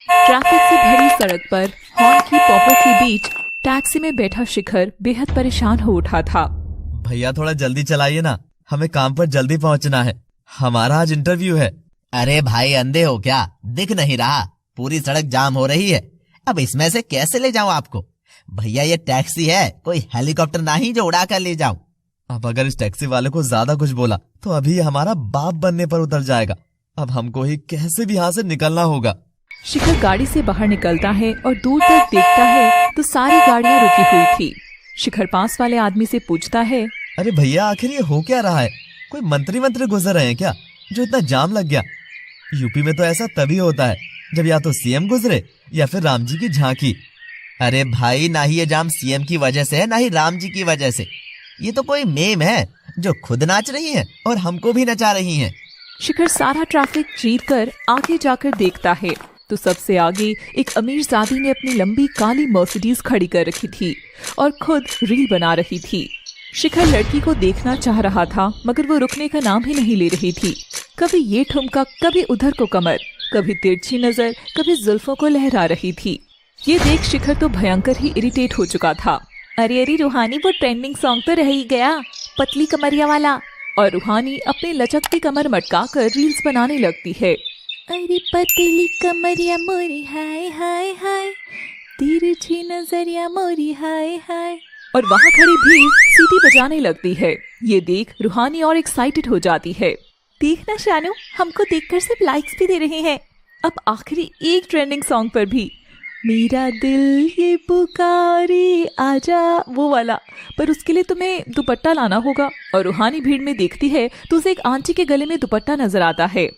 Traffic से भरी सड़क पर हॉर्न की पॉपर के बीच टैक्सी में बैठा शिखर बेहद परेशान हो उठा था। भैया थोड़ा जल्दी चलाइए ना, हमें काम पर जल्दी पहुंचना है, हमारा आज इंटरव्यू है। अरे भाई अंधे हो क्या, दिख नहीं रहा? पूरी सड़क जाम हो रही है, अब इसमें से कैसे ले जाऊं आपको? भैया ये टैक्सी है, कोई हेलीकॉप्टर नहीं जो उड़ा कर ले जाऊं। अब अगर इस टैक्सी वाले को ज्यादा कुछ बोला तो अभी हमारा बाप बनने पर उतर जाएगा। अब हमको ही कैसे भी यहाँ से निकलना होगा। शिखर गाड़ी से बाहर निकलता है और दूर तक देखता है तो सारी गाड़ियां रुकी हुई थी। शिखर पास वाले आदमी से पूछता है, अरे भैया आखिर ये हो क्या रहा है? कोई मंत्री गुजर रहे हैं क्या जो इतना जाम लग गया? यूपी में तो ऐसा तभी होता है जब या तो सीएम गुजरे या फिर राम जी की झांकी। अरे भाई ना ही ये जाम सीएम की वजह से है ना ही राम जी की वजह से, ये तो कोई मेम है जो खुद नाच रही है और हमको भी नचा रही है। शिखर सारा ट्रैफिक चीर कर आगे जाकर देखता है तो सबसे आगे एक अमीरजादी ने अपनी लंबी काली मर्सिडीज खड़ी कर रखी थी और खुद रील बना रही थी। शिखर लड़की को देखना चाह रहा था मगर वो रुकने का नाम ही नहीं ले रही थी। कभी ये ठुमका, कभी उधर को कमर, कभी तिरछी नजर, कभी जुल्फों को लहरा रही थी। ये देख शिखर तो भयंकर ही इरिटेट हो चुका था। अरे रूहानी, वो ट्रेंडिंग सॉन्ग तो रह ही गया, पतली कमरिया वाला। और रूहानी अपनी लचकती कमर मटका कर रील्स बनाने लगती है। अरे पतली कमरिया मोरी हाय हाय हाय, तिरछी नजरिया मोरी हाय हाय। और वहाँ खड़ी भीड़ सीटी बजाने लगती है। ये देख रूहानी और एक्साइटेड हो जाती है। देखना शानू, हमको देखकर सिर्फ लाइक्स भी दे रहे हैं। अब आखिरी एक ट्रेंडिंग सॉन्ग पर भी, मेरा दिल ये पुकारे आजा, वो वाला, पर उसके लिए तुम्हें दुपट्टा लाना होगा। और रूहानी भीड़ में देखती है तो उसे एक आंटी के गले में दुपट्टा नजर आता है।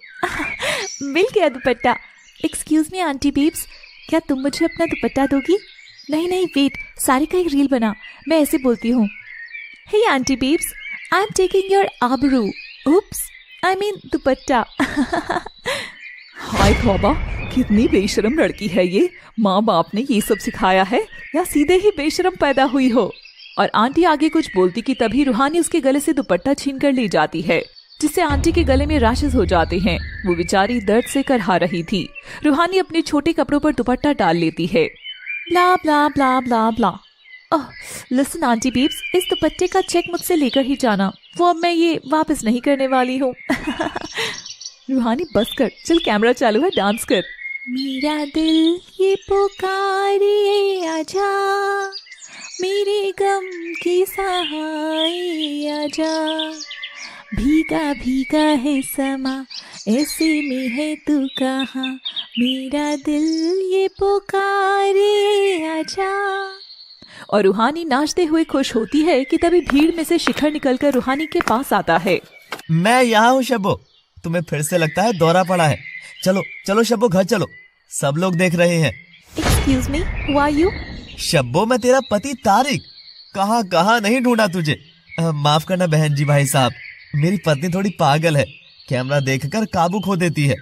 मिल गया दुपट्टा। एक्सक्यूज मी आंटी बीब्स, क्या तुम मुझे अपना दुपट्टा दोगी? नहीं नहीं वेट, सारी का एक रील बना, मैं ऐसे बोलती हूँ, hey aunty bibs, I am taking your आबरू, उप्स, आई मीन दुपट्टा। हाय तौबा, कितनी बेशरम लड़की है ये। माँ बाप ने ये सब सिखाया है या सीधे ही बेशरम पैदा हुई हो? और आंटी आगे कुछ बोलती कि तभी रूहानी उसके गले से दुपट्टा छीन कर ले जाती है, जिससे आंटी के गले में रैशेस हो जाते हैं। वो बेचारी दर्द से करहा रही थी। रूहानी अपने छोटे कपड़ों पर दुपट्टा डाल लेती है। ब्ला ब्ला ब्ला ब्ला ब्ला। लिसन आंटी बीब्स, इस दुपट्टे का चेक मुझसे लेकर ही जाना, वो अब मैं ये वापस नहीं करने वाली हूँ। रूहानी बस कर, चल कैमरा चालू है, डांस कर। मेरा दिल ये पुकारे आजा, मेरे गम की सहाय आजा, भीगा भीगा है समा, ऐसे में है तू कहाँ, मेरा दिल ये पुकारे आजा। और रूहानी नाचते हुए खुश होती है कि तभी भीड़ में से शिखर निकलकर रूहानी के पास आता है। मैं यहाँ हूँ शब्बो, तुम्हें फिर से लगता है दौरा पड़ा है। चलो चलो शब्बो, घर चलो, सब लोग देख रहे हैं। Excuse me, who are you? Shabbo, मैं तेरा पति तारिक। कहाँ कहाँ नहीं ढूंढा तुझे। माफ करना बहन जी, भाई साहब, मेरी पत्नी थोड़ी पागल है, कैमरा देखकर काबू खो देती है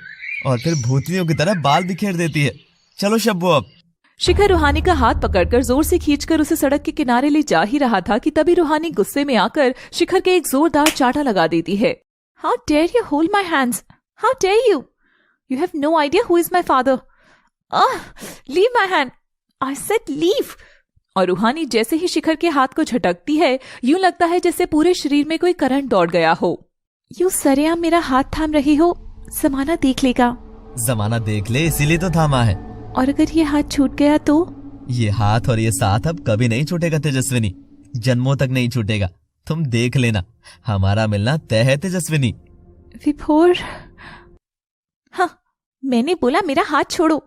और फिर भूतनियों की तरह बाल बिखेर देती है। चलो शब्बो अब। शिखर रूहानी का हाथ पकड़कर जोर से खींचकर उसे सड़क के किनारे ले जा ही रहा था कि तभी रूहानी गुस्से में आकर शिखर के एक जोरदार चाटा लगा देती है। How dare you hold my hands? How dare you? You have no idea who is my father. Leave my hand. I said leave. और रूहानी जैसे ही शिखर के हाथ को झटकती है, यूं लगता है जैसे पूरे शरीर में कोई करंट दौड़ गया हो। यूं सरेआम मेरा हाथ थाम रही हो, जमाना देख लेगा। जमाना देख ले, इसीलिए तो थामा है। और अगर ये हाथ छूट गया तो? ये हाथ और ये साथ अब कभी नहीं छूटेगा तेजस्विनी, जन्मों तक नहीं छूटेगा। तुम देख लेना, हमारा मिलना तय है तेजस्विनी। विभोर, हाँ मैंने बोला मेरा हाथ छोड़ो।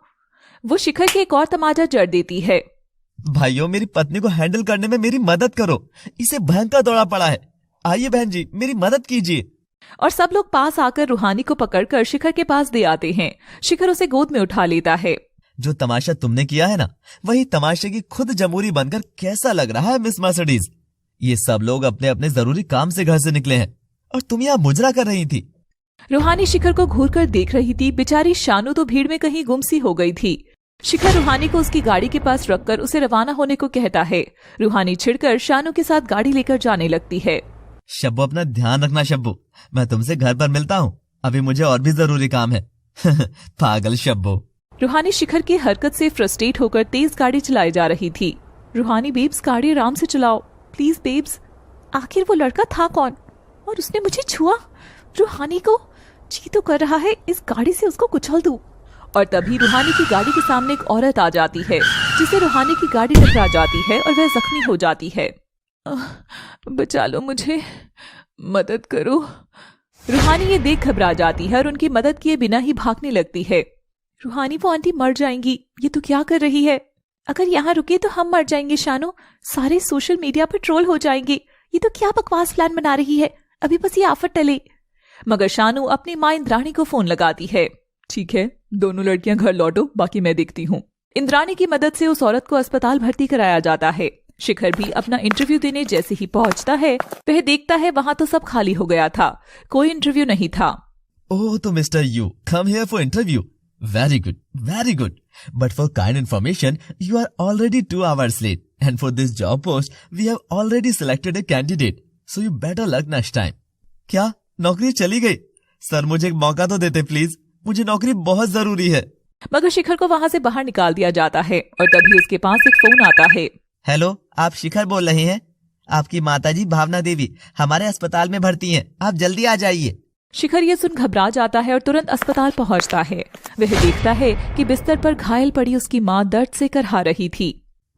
वो शिखर के एक और तमाचा जड़ देती है। भाइयों, मेरी पत्नी को हैंडल करने में मेरी मदद करो, इसे भयंकर दौड़ा पड़ा है। आइए बहन जी, मेरी मदद कीजिए। और सब लोग पास आकर रूहानी को पकड़कर शिखर के पास दे आते हैं। शिखर उसे गोद में उठा लेता है। जो तमाशा तुमने किया है ना, वही तमाशे की खुद जमूरी बनकर कैसा लग रहा है मिस मर्सिडीज? ये सब लोग अपने अपने जरूरी काम से घर से निकले हैं और तुम यहाँ मुजरा कर रही थी। रूहानी शिखर को घूर कर देख रही थी। बेचारी शानू तो भीड़ में कहीं गुमसी हो गई थी। शिखर रूहानी को उसकी गाड़ी के पास रखकर उसे रवाना होने को कहता है। रूहानी छिड़कर शानू के साथ गाड़ी लेकर जाने लगती है। शब्बो, अपना ध्यान रखना शब्बो, मैं तुमसे घर पर मिलता हूँ, अभी मुझे और भी जरूरी काम है। पागल शब्बो। रूहानी शिखर की हरकत से फ्रस्ट्रेट होकर तेज गाड़ी चलाई जा रही थी। रूहानी बेब्स, गाड़ी आराम से चलाओ प्लीज बेब्स। आखिर वो लड़का था कौन और उसने मुझे छुआ? रूहानी को जी तो कर रहा है इस गाड़ी से उसको कुचल दूं। और तभी रूहानी की गाड़ी के सामने एक औरत आ जाती है, जिसे रूहानी की गाड़ी टकरा जाती है और वह जख्मी हो जाती है। बचा लो मुझे, मदद करो। रूहानी ये देख घबरा जाती है और उनकी मदद किए बिना ही भागने लगती है। रूहानी, वो आंटी मर जाएंगी, ये तो क्या कर रही है? अगर यहाँ रुके तो हम मर जाएंगे शानो, सारे सोशल मीडिया पर ट्रोल हो जाएंगे। ये तो क्या बकवास प्लान बना रही है, अभी बस ये आफत टले। मगर शानू अपनी माँ इंद्राणी को फोन लगाती है। ठीक है, दोनों लड़कियां घर लौटो, बाकी मैं देखती हूँ। इंद्राणी की मदद से उस औरत को अस्पताल भर्ती कराया जाता है। शिखर भी अपना इंटरव्यू देने जैसे ही पहुंचता है, वह देखता है वहां तो सब खाली हो गया था, कोई इंटरव्यू नहीं था। ओह, तो mister you come here for interview. Very good, very good. But for kind information, you are already 2 hours late, and for this job post, we have already selected a candidate. So you better luck next time. क्या नौकरी चली गई? Sir, मुझे एक मौका तो देते please, मुझे नौकरी बहुत जरूरी है। मगर शिखर को वहां से बाहर निकाल दिया जाता है और तभी उसके पास एक फोन आता है। हेलो, आप शिखर बोल रहे हैं? आपकी माताजी भावना देवी हमारे अस्पताल में भर्ती हैं, आप जल्दी आ जाइए। शिखर ये सुन घबरा जाता है और तुरंत अस्पताल पहुंचता है। वह देखता है कि बिस्तर पर घायल पड़ी उसकी माँ दर्द से करहा रही थी।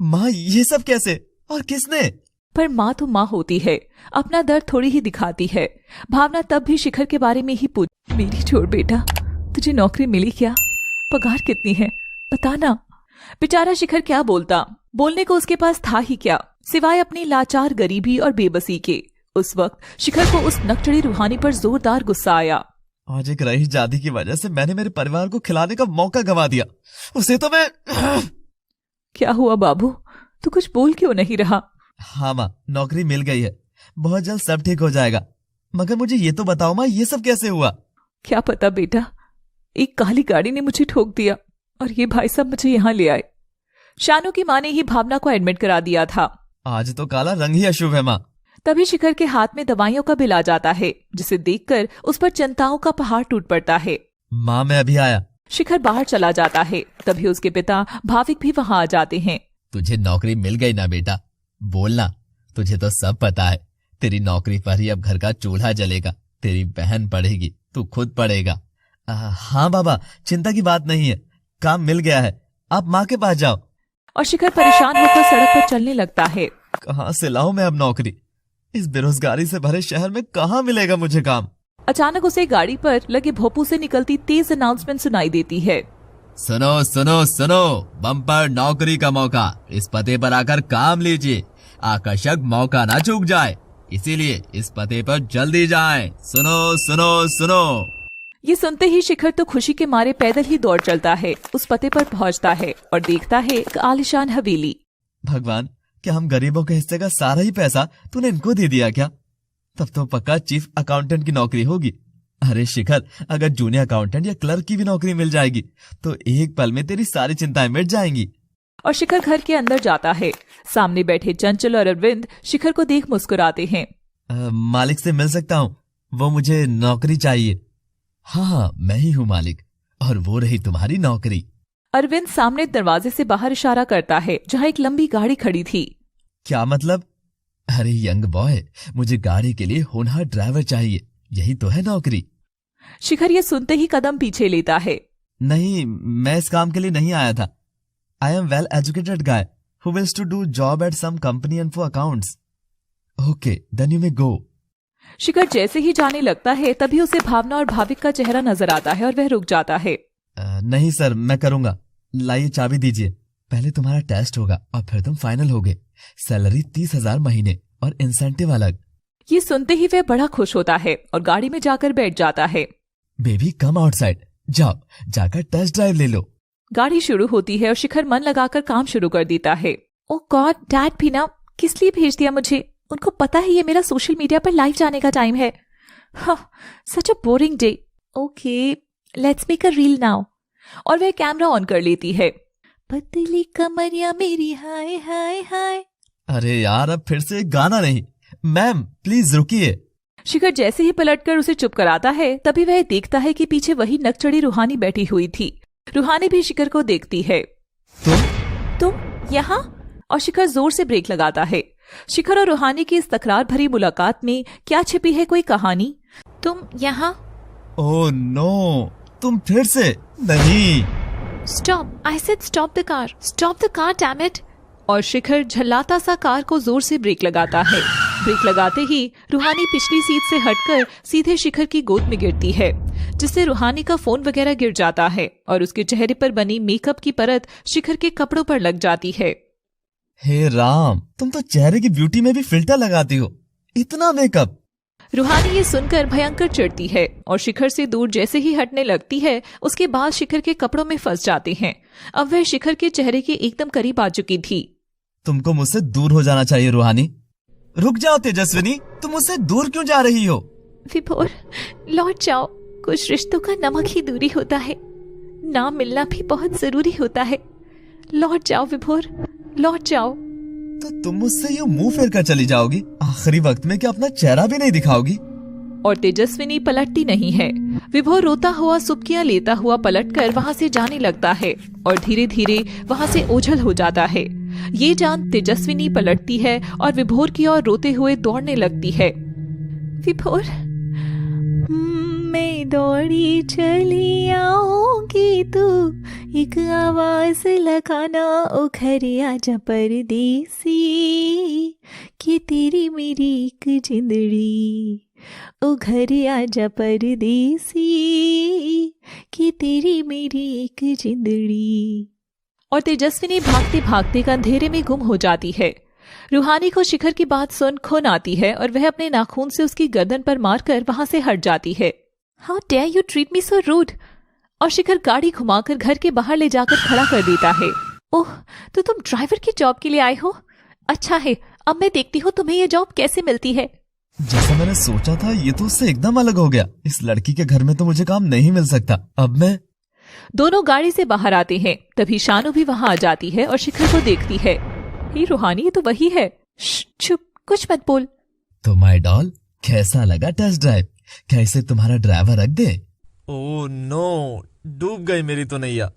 माँ, ये सब कैसे और किसने? पर माँ तो माँ होती है, अपना दर्द थोड़ी ही दिखाती है। भावना तब भी शिखर के बारे में ही पूछ, मेरी छोड़ बेटा, तुझे नौकरी मिली क्या? पगार कितनी है बताना। बेचारा शिखर क्या बोलता, बोलने को उसके पास था ही क्या सिवाय अपनी लाचार गरीबी और बेबसी के। उस वक्त शिखर को उस नकचड़ी रूहानी पर जोरदार गुस्सा आया। आज एक रईस जादी की वजह से मैंने मेरे परिवार को खिलाने का मौका गंवा दिया, उसे तो मैं क्या हुआ बाबू, तू कुछ बोल क्यों नहीं रहा? हाँ माँ, नौकरी मिल गई है, बहुत जल्द सब ठीक हो जाएगा। मगर मुझे ये तो बताओ माँ, ये सब कैसे हुआ? क्या पता बेटा, एक काली गाड़ी ने मुझे ठोक दिया और ये भाई साहब मुझे यहाँ ले आए। शानू की माँ ने ही भावना को एडमिट करा दिया था। आज तो काला रंग ही अशुभ है माँ। तभी शिखर के हाथ में दवाइयों का बिल आ जाता है, जिसे देखकर उस पर चिंताओं का पहाड़ टूट पड़ता है। माँ, मैं अभी आया। शिखर बाहर चला जाता है, तभी उसके पिता भाविक भी वहां आ जाते हैं। तुझे नौकरी मिल गई ना बेटा, बोलना, तुझे तो सब पता है। तेरी नौकरी पर ही अब घर का चूल्हा जलेगा, तेरी बहन पढ़ेगी, तू खुद पढ़ेगा। हाँ बाबा, चिंता की बात नहीं है, काम मिल गया है, आप माँ के पास जाओ। और शिखर परेशान होकर सड़क पर चलने लगता है। कहाँ से लाऊं मैं अब नौकरी? इस बेरोजगारी से भरे शहर में कहाँ मिलेगा मुझे काम? अचानक उसे गाड़ी पर लगे भोपू से निकलती तेज अनाउंसमेंट सुनाई देती है। सुनो सुनो सुनो, बम्पर नौकरी का मौका, इस पते पर आकर काम लीजिए, आकर्षक मौका ना चूक जाए, इसीलिए इस पते पर जल्दी जाएं। सुनो सुनो सुनो। ये सुनते ही शिखर तो खुशी के मारे पैदल ही दौड़ चलता है, उस पते पर पहुंचता है और देखता है एक आलीशान हवेली। भगवान, क्या हम गरीबों के हिस्से का सारा ही पैसा तूने इनको दे दिया क्या? तब तो पक्का चीफ अकाउंटेंट की नौकरी होगी। अरे शिखर, अगर जूनियर अकाउंटेंट या क्लर्क की भी नौकरी मिल जाएगी तो एक पल में तेरी सारी चिंताएं मिट जाएंगी। और शिखर घर के अंदर जाता है। सामने बैठे चंचल और अरविंद शिखर को देख मुस्कुराते हैं। मालिक से मिल सकता हूँ? वो मुझे नौकरी चाहिए। हाँ, मैं ही हूँ मालिक, और वो रही तुम्हारी नौकरी। अरविंद सामने दरवाजे से बाहर इशारा करता है, जहाँ एक लंबी गाड़ी खड़ी थी। क्या मतलब? अरे यंग बॉय, मुझे गाड़ी के लिए होनहार ड्राइवर चाहिए, यही तो है नौकरी। शिखर ये सुनते ही कदम पीछे लेता है। नहीं, मैं इस काम के लिए नहीं आया था। I am well educated guy who wills to do job at some company and for accounts. Okay, then you may go. Shikhar जैसे ही जाने लगता है, तभी उसे भावना और भाविक का चेहरा नजर आता है और वह रुक जाता है। नहीं सर, मैं करूंगा। लाइए चाबी दीजिए। पहले तुम्हारा टेस्ट होगा और फिर तुम फाइनल होगे। सैलरी 30,000 महीने और इंसेंटिव अलग। ये सुनते ही वह बड़ा खुश होता है और गाड़ी में जाकर बैठ जाता है। बेबी कम आउटसाइड, जाओ जाकर टेस्ट ड्राइव ले लो। गाड़ी शुरू होती है और शिखर मन लगाकर काम शुरू कर देता है। ओ गॉड, डैड भी ना किस लिए भेज दिया मुझे? उनको पता है ये मेरा सोशल मीडिया पर लाइव जाने का टाइम है। Such a boring day. Okay, let's make a reel now. और वह कैमरा ऑन कर लेती है। पतली कमरिया मेरी हाय हाय हाय। अरे यार, अब फिर से गाना नहीं। मैम प्लीज रुकिए। शिखर जैसे ही पलटकर उसे चुप कराता है, तभी वह देखता है कि पीछे वही नकचड़ी रूहानी बैठी हुई थी। रूहानी भी शिखर को देखती है। तुम यहाँ? और शिखर जोर से ब्रेक लगाता है। शिखर और रूहानी की इस तकरार भरी मुलाकात में क्या छिपी है कोई कहानी? तुम यहाँ? ओह नो, तुम फिर से? नहीं। Stop, I said stop the car, damn it. और शिखर झल्लाता सा कार को जोर से ब्रेक लगाता है। ब्रेक लगाते ही रूहानी पिछली सीट से हटकर सीधे शिखर की गोद में गिरती है, जिससे रूहानी का फोन वगैरह गिर जाता है और उसके चेहरे पर बनी मेकअप की परत शिखर के कपड़ों पर लग जाती है। हे राम, तुम तो चेहरे की ब्यूटी में भी फिल्टर लगाती हो, इतना मेकअप। रूहानी ये सुनकर भयंकर चिढ़ती है और शिखर से दूर जैसे ही हटने लगती है, उसके बाद शिखर के कपड़ों में फंस जाते हैं। अब वह शिखर के चेहरे के एकदम करीब आ चुकी थी। तुमको मुझसे दूर हो जाना चाहिए रूहानी। रुक जाओ तेजस्विनी, तुम मुझसे दूर क्यों जा रही हो? विभोर, लौट जाओ। कुछ रिश्तों का नमक ही दूरी होता है, ना मिलना भी बहुत जरूरी होता है। लौट जाओ विभोर, लौट जाओ। तो तुम मुझसे यूं मुंह फेर कर चली जाओगी? आखिरी वक्त में क्या अपना चेहरा भी नहीं दिखाओगी? और तेजस्विनी पलटती नहीं है। विभोर रोता हुआ सुबकियां लेता हुआ पलटकर वहां से जाने लगता है और धीरे धीरे वहां से ओझल हो जाता है। ये जान तेजस्विनी पलटती है और विभोर की ओर रोते हुए दौड़ने लगती है। विभोर, मैं दौड़ी चली आऊंगी, तू एक आवाज लगाना, ओ घर आजा परदेसी, कि तेरी मेरी एक जिंदड़ी, ओ घर आजा परदेसी, कि तेरी मेरी एक जिंदड़ी। और तेजस्विनी भागते भागते अंधेरे में गुम हो जाती है। रूहानी को शिखर की बात सुन खून आती है और वह अपने नाखून से उसकी गर्दन पर मारकर वहां से हट जाती है। How dare you treat me so rude. और शिखर गाड़ी घुमाकर घर के बाहर ले जाकर खड़ा कर देता है। ओह, तो तुम ड्राइवर की जॉब के लिए आए हो? अच्छा है, अब मैं देखती हूँ तुम्हें ये जॉब कैसे मिलती है। जैसा मैंने सोचा था, ये तो उससे एकदम अलग हो गया। इस लड़की के घर में तो मुझे काम नहीं मिल सकता। अब मैं। दोनों गाड़ी से बाहर आते हैं, तभी शानू भी वहां आ जाती है और शिखर को देखती है। हे रूहानी, ये तो वही है। चुप, कुछ मत बोल। तो माय डॉल, कैसा लगा टेस्ट ड्राइव? क्या इसे तुम्हारा ड्राइवर रख दे? ओह नो, डूब गई मेरी तो नैया।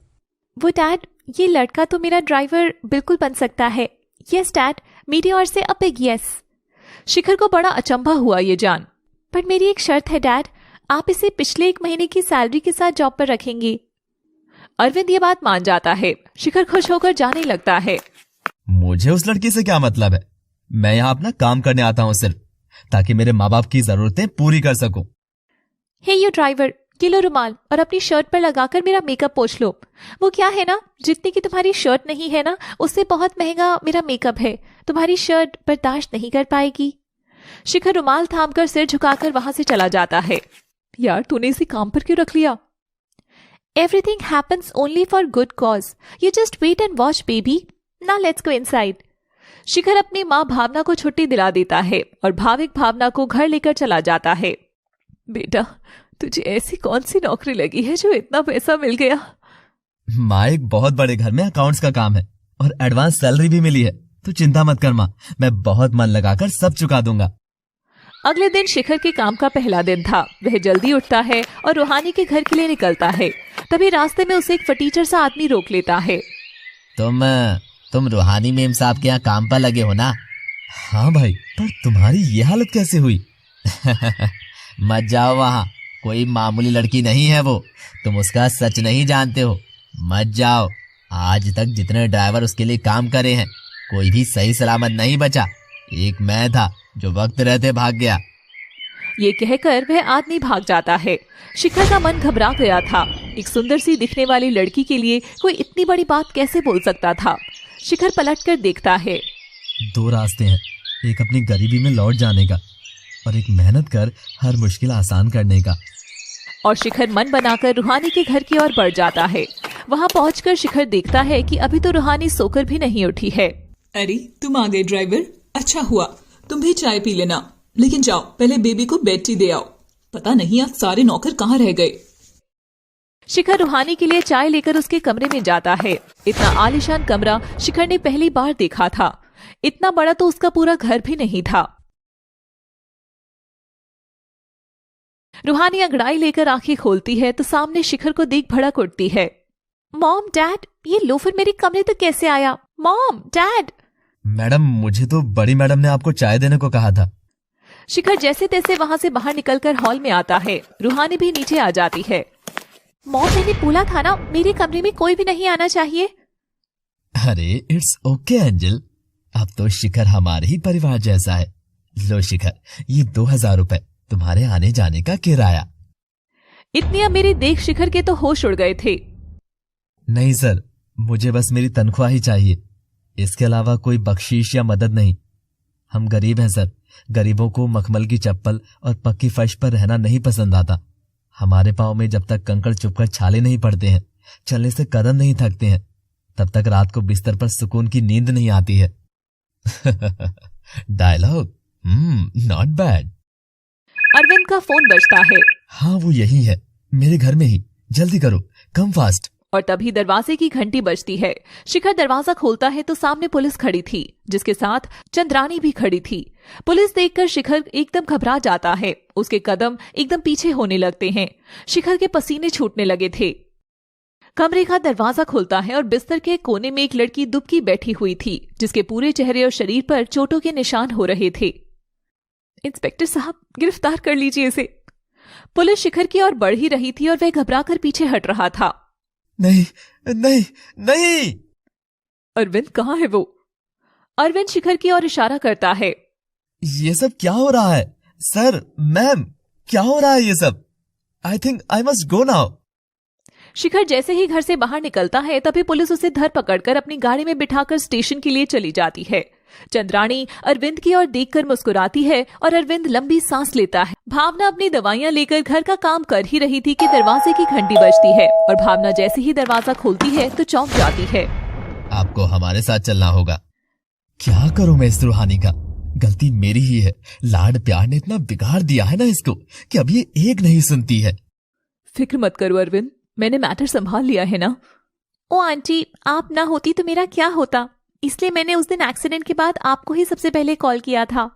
वो डैड, ये लड़का तो मेरा ड्राइवर बिल्कुल बन सकता है। यस डैड, मेरी ओर से अ बिग यस। शिखर को बड़ा अचंभा हुआ ये जान। पर मेरी एक शर्त है डैड, आप इसे पिछले 1 महीने की सैलरी के साथ जॉब पर रखेंगे। अरविंद ये बात मान जाता है। शिखर खुश होकर जाने लगता है। मुझे उस लड़की से क्या मतलब है? मैं यहाँ अपना काम करने आता हूँ सिर्फ, ताकि मेरे माँ बाप की जरूरतें पूरी कर सकूं। हे यू ड्राइवर, ये लो रुमाल और अपनी शर्ट पर लगाकर मेरा मेकअप पोंछ लो। वो क्या है ना, जितनी की तुम्हारी शर्ट नहीं है ना, उससे बहुत महंगा मेरा मेकअप है। तुम्हारी शर्ट बर्दाश्त नहीं कर पाएगी। शिखर रुमाल थामकर सिर झुकाकर वहां से चला जाता है। यार, तूने इसे काम पर क्यों रख लिया? Everything happens only for good cause. You just wait and watch, baby. Now let's go inside. शिखर अपनी माँ भावना को छुट्टी दिला देता है और भाविक भावना को घर लेकर चला जाता है। बेटा, तुझे ऐसी कौन सी नौकरी लगी है जो इतना पैसा मिल गया? माँ, एक बहुत बड़े घर में अकाउंट्स का काम है और एडवांस सैलरी भी मिली है। तू चिंता मत कर माँ, मैं बहुत मन लगाकर सब चुका दूंगा। अगले दिन शिखर के काम का पहला दिन था। वह जल्दी उठता है और रूहानी के घर के लिए निकलता है। तभी रास्ते में उसे एक फटीचर सा आदमी रोक लेता है। तुम रूहानी मेम साहब के यहाँ काम पर लगे हो ना? हाँ भाई, पर तुम्हारी ये हालत कैसे हुई? मत जाओ वहाँ, कोई मामूली लड़की नहीं है वो। तुम उसका सच नहीं जानते हो, मत जाओ। आज तक जितने ड्राइवर उसके लिए काम करे हैं, कोई भी सही सलामत नहीं बचा। एक मैं था जो वक्त रहते भाग गया। ये कहकर वह आदमी भाग जाता है। शिखर का मन घबरा गया था। एक सुंदर सी दिखने वाली लड़की के लिए कोई इतनी बड़ी बात कैसे बोल सकता था? शिखर पलटकर देखता है। 2 रास्ते हैं, एक अपनी गरीबी में लौट जाने का और एक मेहनत कर हर मुश्किल आसान करने का। और शिखर मन बनाकर रूहानी के घर की ओर बढ़ जाता है। वहां पहुंचकर शिखर देखता है कि अभी तो रूहानी सोकर भी नहीं उठी है। अरे, तुम आ गए ड्राइवर, अच्छा हुआ। तुम भी चाय पी लेना, लेकिन जाओ पहले बेबी को बेड टी दे आओ। पता नहीं आज सारे नौकर कहाँ रह गए। शिखर रूहानी के लिए चाय लेकर उसके कमरे में जाता है। इतना आलीशान कमरा शिखर ने पहली बार देखा था। इतना बड़ा तो उसका पूरा घर भी नहीं था। रूहानी अंगड़ाई लेकर आंखें खोलती है तो सामने शिखर को देख भड़क उठती है। मॉम डैड, ये लोफर मेरे कमरे तक कैसे आया? Mom dad. मैडम, मुझे तो बड़ी मैडम ने आपको चाय देने को कहा था। शिखर जैसे तैसे वहां से बाहर निकलकर हॉल में आता है। रूहानी भी नीचे आ जाती है। मॉम, मैंने बोला था ना, मेरे कमरे में कोई भी नहीं आना चाहिए। अरे इट्स ओके एंजल, अब तो शिखर हमारे ही परिवार जैसा है। लो शिखर, ये 2000 रुपए तुम्हारे आने जाने का किराया। इतनी अब मेरे देख शिखर के तो होश उड़ गए थे। नहीं सर, मुझे बस मेरी तनख्वाह ही चाहिए, इसके अलावा कोई बख्शीश या मदद नहीं। हम गरीब हैं सर, गरीबों को मखमल की चप्पल और पक्की फर्श पर रहना नहीं पसंद आता। हमारे पाँव में जब तक कंकड़ चुभकर छाले नहीं पड़ते हैं, चलने से कदम नहीं थकते हैं, तब तक रात को बिस्तर पर सुकून की नींद नहीं आती है। Dialogue not bad. अरविंद का फोन बजता है हाँ, वो यही है, मेरे घर में ही। जल्दी करो, कम फास्ट। और तभी दरवाजे की घंटी बजती है। शिखर दरवाजा खोलता है तो सामने पुलिस खड़ी थी, जिसके साथ चंद्रानी भी खड़ी थी। पुलिस देखकर शिखर एकदम घबरा जाता है। उसके कदम एकदम पीछे होने लगते हैं। शिखर के पसीने छूटने लगे थे। कमरे का दरवाजा खुलता है और बिस्तर के कोने में एक लड़की दुबकी बैठी हुई थी, जिसके पूरे चेहरे और शरीर पर चोटों के निशान हो रहे थे। इंस्पेक्टर साहब, गिरफ्तार कर लीजिए इसे। पुलिस शिखर की ओर बढ़ ही रही थी और वह घबराकर पीछे हट रहा था। नहीं नहीं नहीं। अरविंद कहाँ है वो? अरविंद शिखर की ओर इशारा करता है। ये सब क्या हो रहा है? सर, मैम, क्या हो रहा है ये सब? I think I must go now. Shikhar जैसे ही घर से बाहर निकलता है तभी पुलिस उसे धर पकड़कर अपनी गाड़ी में बिठाकर स्टेशन के लिए चली जाती है। चंद्रानी अरविंद की ओर देखकर मुस्कुराती है और अरविंद लंबी सांस लेता है। भावना अपनी दवाइयां लेकर घर का काम कर ही रही थी कि दरवाजे की घंटी बजती है और भावना जैसे ही दरवाजा खोलती है तो चौंक जाती है। आपको हमारे साथ चलना होगा। क्या करूं मैं इस रूहानी का? गलती मेरी ही है। लाड प्यार ने इतना बिगाड़ दिया है ना इसको कि अब ये एक नहीं सुनती है। फिक्र मत करो अरविंद, मैंने मैटर संभाल लिया है ना। ओ आंटी, आप ना होती तो मेरा क्या होता, इसलिए मैंने उस दिन एक्सीडेंट के बाद आपको ही सबसे पहले कॉल किया था।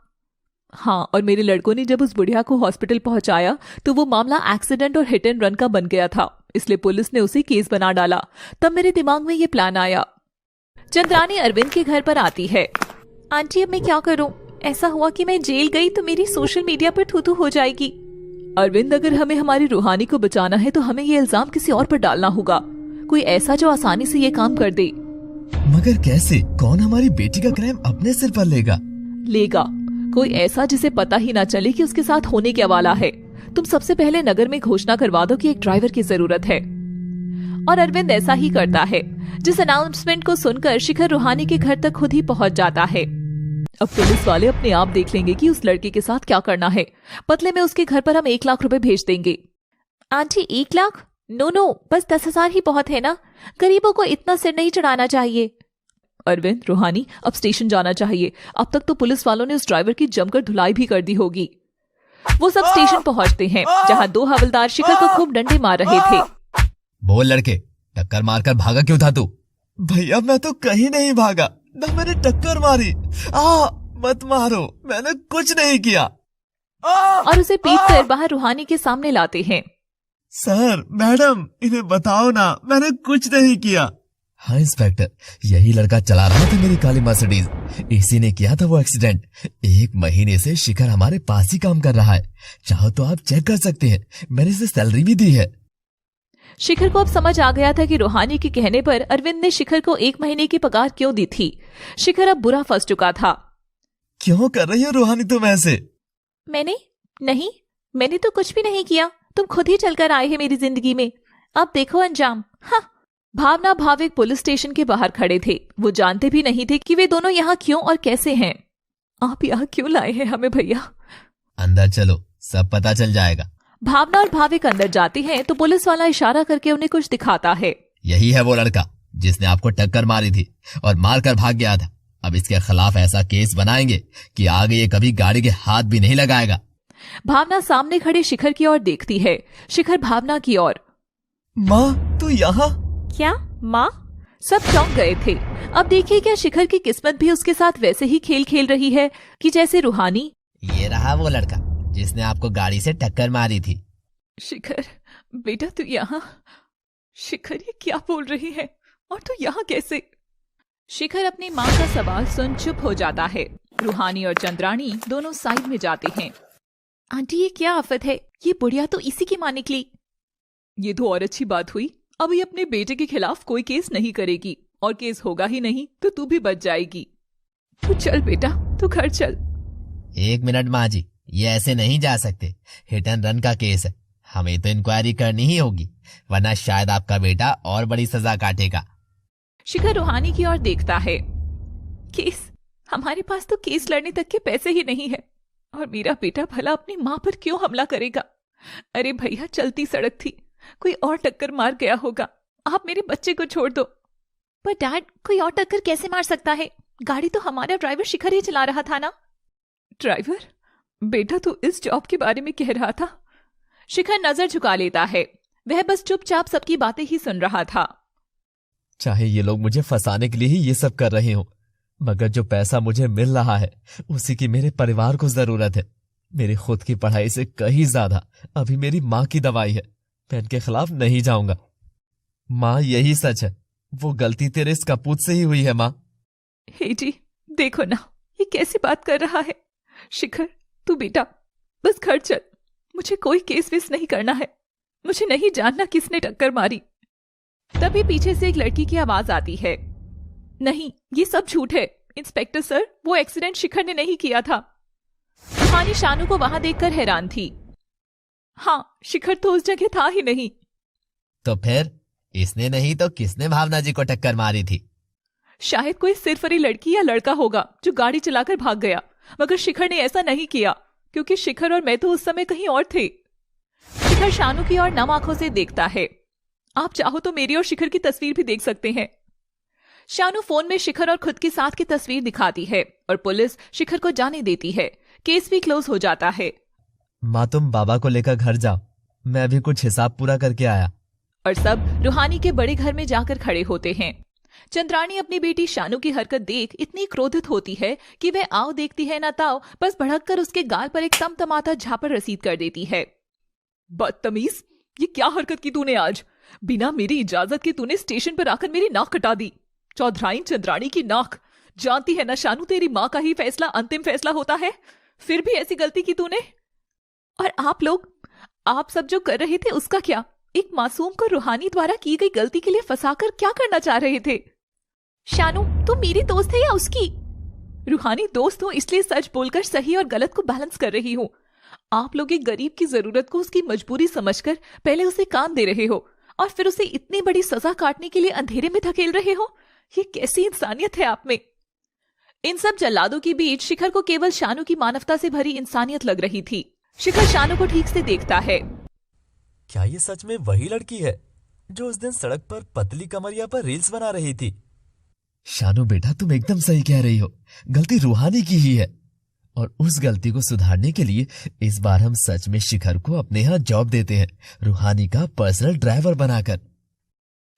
हाँ, और मेरे लड़कों ने जब उस बुढ़िया को हॉस्पिटल पहुंचाया तो वो मामला एक्सीडेंट और हिट एंड रन का बन गया था, इसलिए पुलिस ने उसे केस बना डाला। तब मेरे दिमाग में ये प्लान आया। चंद्रानी अरविंद के घर पर आती है। आंटी, अब मैं क्या करूं? ऐसा हुआ कि मैं जेल गई तो मेरी सोशल मीडिया पर थू-थू हो जाएगी। अरविंद, अगर हमें हमारी रूहानी को बचाना है तो हमें ये इल्जाम किसी और पर डालना होगा, कोई ऐसा जो आसानी से ये काम कर दे। मगर कैसे? कौन हमारी बेटी का क्राइम अपने सिर पर लेगा? कोई ऐसा जिसे पता ही ना चले कि उसके साथ होने क्या वाला है। तुम सबसे पहले नगर में घोषणा करवा दो कि एक ड्राइवर की जरूरत है। और अरविंद ऐसा ही करता है, जिस अनाउंसमेंट को सुनकर शिखर रूहानी के घर तक खुद ही पहुंच जाता है। अब पुलिस वाले अपने आप देख लेंगे कि उस लड़के के साथ क्या करना है। बदले में उसके घर पर हम 1 लाख रुपए भेज देंगे। आंटी, 1 लाख? नो, बस 10,000 ही बहुत है ना, गरीबों को इतना सिर नहीं चढ़ाना चाहिए। अरविंद, रूहानी, अब स्टेशन जाना चाहिए। अब तक तो पुलिस वालों ने उस ड्राइवर की जमकर धुलाई भी कर दी होगी। वो सब स्टेशन पहुंचते हैं, जहां 2 हवलदार शिखर को खूब डंडे मार रहे थे। बोल लड़के, टक्कर मारकर भागा क्यों था तू? भैया, मैं तो कहीं नहीं भागा, ना मैंने टक्कर मारी। मत मारो, मैंने कुछ नहीं किया। और उसे पीटकर बाहर रूहानी के सामने लाते हैं। सर, मैडम, इन्हें बताओ ना, मैंने कुछ नहीं किया। हाँ इंस्पेक्टर, यही लड़का चला रहा था मेरी काली मर्सिडीज। इसी ने किया था वो एक्सीडेंट। 1 महीने से शिखर हमारे पास ही काम कर रहा है, चाहो तो आप चेक कर सकते हैं, मैंने इसे सैलरी भी दी है। शिखर को अब समझ आ गया था कि रूहानी के कहने पर अरविंद ने शिखर को 1 महीने की पगार क्यों दी थी। शिखर अब बुरा फंस चुका था। क्यों कर रही हो रूहानी तुम ऐसे? मैंने तो कुछ भी नहीं किया, तुम खुद ही चलकर आए हैं मेरी जिंदगी में। अब देखो अंजाम। हाँ। भावना भाविक पुलिस स्टेशन के बाहर खड़े थे। वो जानते भी नहीं थे कि वे दोनों यहाँ क्यों और कैसे हैं। आप यहाँ क्यों लाए हैं हमें भैया? अंदर चलो, सब पता चल जाएगा। भावना और भाविक अंदर जाते हैं तो पुलिस वाला इशारा करके उन्हें कुछ दिखाता है। यही है वो लड़का जिसने आपको टक्कर मारी थी और मारकर भाग गया था। अब इसके खिलाफ ऐसा केस बनाएंगे कि आगे ये कभी गाड़ी के हाथ भी नहीं लगाएगा। भावना सामने खड़े शिखर की ओर देखती है। शिखर भावना की ओर। माँ, तू यहाँ? क्या माँ? सब चौंक गए थे। अब देखिए क्या शिखर की किस्मत भी उसके साथ वैसे ही खेल खेल रही है कि जैसे रूहानी। ये रहा वो लड़का जिसने आपको गाड़ी से टक्कर मारी थी। शिखर बेटा, तू यहाँ? शिखर ये क्या बोल रही है, और तू यहाँ कैसे? शिखर अपनी माँ का सवाल सुन चुप हो जाता है। रूहानी और चंद्राणी दोनों साइड में जाते हैं। आंटी ये क्या आफत है, ये बुढ़िया तो इसी की मां निकली। ये तो और अच्छी बात हुई, अब ये अपने बेटे के खिलाफ कोई केस नहीं करेगी, और केस होगा ही नहीं तो तू भी बच जाएगी। तू चल बेटा, तू घर चल। 1 मिनट माँ जी, ये ऐसे नहीं जा सकते। हिट एंड रन का केस है, हमें तो इंक्वायरी करनी ही होगी, वरना शायद आपका बेटा और बड़ी सजा काटेगा। शिखर रूहानी की ओर देखता है। केस? हमारे पास तो केस लड़ने तक के पैसे ही नहीं है, और मेरा बेटा भला अपनी माँ पर क्यों हमला करेगा? अरे भैया, चलती सड़क थी, कोई और टक्कर मार गया होगा, आप मेरे बच्चे को छोड़ दो। पर डैड, कोई और टक्कर कैसे मार सकता है? गाड़ी तो हमारा ड्राइवर शिखर ही चला रहा था ना। ड्राइवर? बेटा तू इस जॉब के बारे में कह रहा था? शिखर नजर झुका लेता है, वह बस चुपचाप सबकी बातें ही सुन रहा था। चाहे ये लोग मुझे फंसाने के लिए ही ये सब कर रहे हो, मगर जो पैसा मुझे मिल रहा है उसी की मेरे परिवार को जरूरत है। मेरी खुद की पढ़ाई से कहीं ज्यादा अभी मेरी माँ की दवाई है। मैं इनके खिलाफ नहीं जाऊंगा। माँ, यही सच है, वो गलती तेरे इस कपूत से ही हुई है माँ। हे जी, देखो ना, ये कैसी बात कर रहा है। शिखर, तू बेटा बस घर चल, मुझे कोई केस वेस नहीं करना है, मुझे नहीं जानना किसने टक्कर मारी। तभी पीछे से एक लड़की की आवाज आती है। नहीं, ये सब झूठ है इंस्पेक्टर सर, वो एक्सीडेंट शिखर ने नहीं किया था। रूहानी शानू को वहां देखकर हैरान थी। हाँ, शिखर तो उस जगह था ही नहीं। तो फिर इसने नहीं तो किसने भावना जी को टक्कर मारी थी? शायद कोई सिरफरी लड़की या लड़का होगा जो गाड़ी चलाकर भाग गया, मगर शिखर ने ऐसा नहीं किया, क्योंकि शिखर और मैं तो उस समय कहीं और थे। शिखर शानू की ओर नम आंखों से देखता है। आप चाहो तो मेरी और शिखर की तस्वीर भी देख सकते हैं। शानू फोन में शिखर और खुद के साथ की तस्वीर दिखाती है, और पुलिस शिखर को जाने देती है। केस भी क्लोज हो जाता है। माँ, तुम बाबा को लेकर घर जाओ, मैं अभी कुछ हिसाब पूरा करके आया। और सब रूहानी के बड़े घर में जाकर खड़े होते हैं। चंद्राणी अपनी बेटी शानू की हरकत देख इतनी क्रोधित होती है कि वह आओ देखती है ना ताओ, बस भड़ककर उसके गाल पर एक तमतमाता झापड़ रसीद कर देती है। बदतमीज, ये क्या हरकत की तूने आज? बिना मेरी इजाजत के तूने स्टेशन पर आकर मेरी नाक कटा दी। चौधराइन चंद्राणी की नाक। जानती है ना शानू, तेरी माँ का ही फैसला अंतिम फैसला होता है, फिर भी ऐसी गलती की तूने। और आप सब जो कर रहे थे उसका क्या? एक मासूम को रूहानी द्वारा की गई गलती के लिए फंसाकर क्या करना चाह रहे थे? शानू, तुम मेरी दोस्त है या उसकी? रूहानी, दोस्त हूं इसलिए सच बोलकर सही और गलत को बैलेंस कर रही हूँ। आप लोग एक गरीब की जरूरत को उसकी मजबूरी समझकर पहले उसे काम दे रहे हो, और फिर उसे इतनी बड़ी सजा काटने के लिए अंधेरे में धकेल रहे हो। ये कैसी इंसानियत है आप में? इन सब जल्लादों के बीच शिखर को केवल शानू की मानवता से भरी इंसानियत लग रही थी। शिखर शानू को ठीक से देखता है। क्या ये सच में वही लड़की है जो उस दिन सड़क पर पतली कमरिया पर रील्स बना रही थी? शानू बेटा, तुम एकदम सही कह रही हो, गलती रूहानी की ही है, और उस गलती को सुधारने के लिए इस बार हम सच में शिखर को अपने यहाँ जॉब देते हैं, रूहानी का पर्सनल ड्राइवर बनाकर।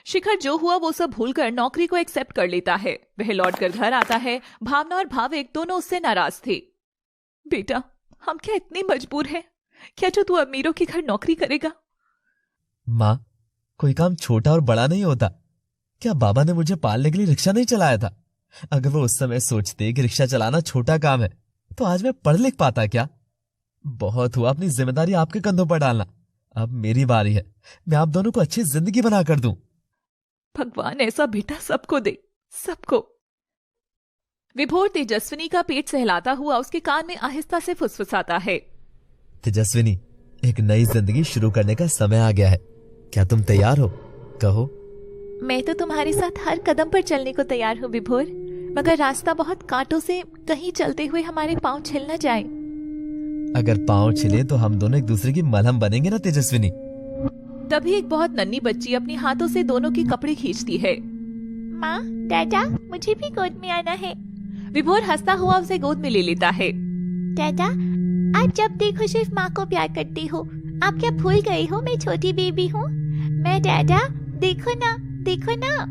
शिखर जो हुआ वो सब भूलकर नौकरी को एक्सेप्ट कर लेता है। वह लौटकर घर आता है। भावना और भाविक दोनों उससे नाराज थे। बेटा, हम क्या इतने मजबूर हैं? क्या जो तू अमीरों के घर नौकरी करेगा? माँ, कोई काम छोटा और बड़ा नहीं होता। क्या बाबा ने मुझे पालने के लिए रिक्शा नहीं चलाया था? अगर वो उस समय सोचते कि रिक्शा चलाना छोटा काम है, तो आज मैं पढ़ लिख पाता क्या? बहुत हुआ अपनी जिम्मेदारी आपके कंधों पर डालना, अब मेरी बारी है, मैं आप दोनों को अच्छी जिंदगी बना कर दूं। भगवान ऐसा बेटा सबको दे, सबको। विभोर तेजस्विनी का पेट सहलाता हुआ उसके कान में आहिस्ता से फुसफुसाता है। तेजस्विनी, एक नई जिंदगी शुरू करने का समय आ गया है, क्या तुम तैयार हो? कहो। मैं तो तुम्हारे साथ हर कदम पर चलने को तैयार हूँ विभोर, मगर रास्ता बहुत कांटों से, कहीं चलते हुए हमारे पांव छिल न जाए। अगर पांव छिले तो हम दोनों एक दूसरे की मलहम बनेंगे ना तेजस्विनी। तभी एक बहुत नन्ही बच्ची अपने हाथों से दोनों के कपड़े खींचती है। माँ, दादा, मुझे भी गोद में आना है। विभोर हंसता हुआ उसे गोद में ले लेता है। दादा, आप जब देखो सिर्फ माँ को प्यार करती हो, आप क्या भूल गए हो मैं छोटी बेबी हूँ? मैं दादा, देखो ना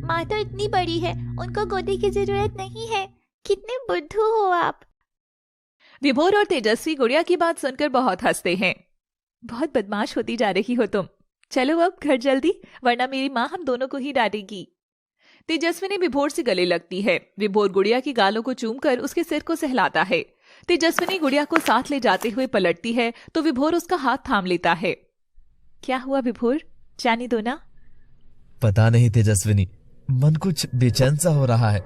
माँ तो इतनी बड़ी है, उनको गोदी की जरूरत नहीं है। कितने बुद्धू हो आप। विभोर और तेजस्वी गुड़िया की बात सुनकर बहुत हंसते हैं। बहुत बदमाश होती जा रही हो तुम, चलो अब घर जल्दी, वरना मेरी माँ हम दोनों को ही डांटेगी। तेजस्विनी विभोर से गले लगती है। विभोर गुड़िया की गालों को चूमकर उसके सिर को सहलाता है। तेजस्विनी गुड़िया को साथ ले जाते हुए पलटती है तो विभोर उसका हाथ थाम लेता है। क्या हुआ विभोर, जाने दो ना। पता नहीं तेजस्विनी, मन कुछ बेचैन सा हो रहा है,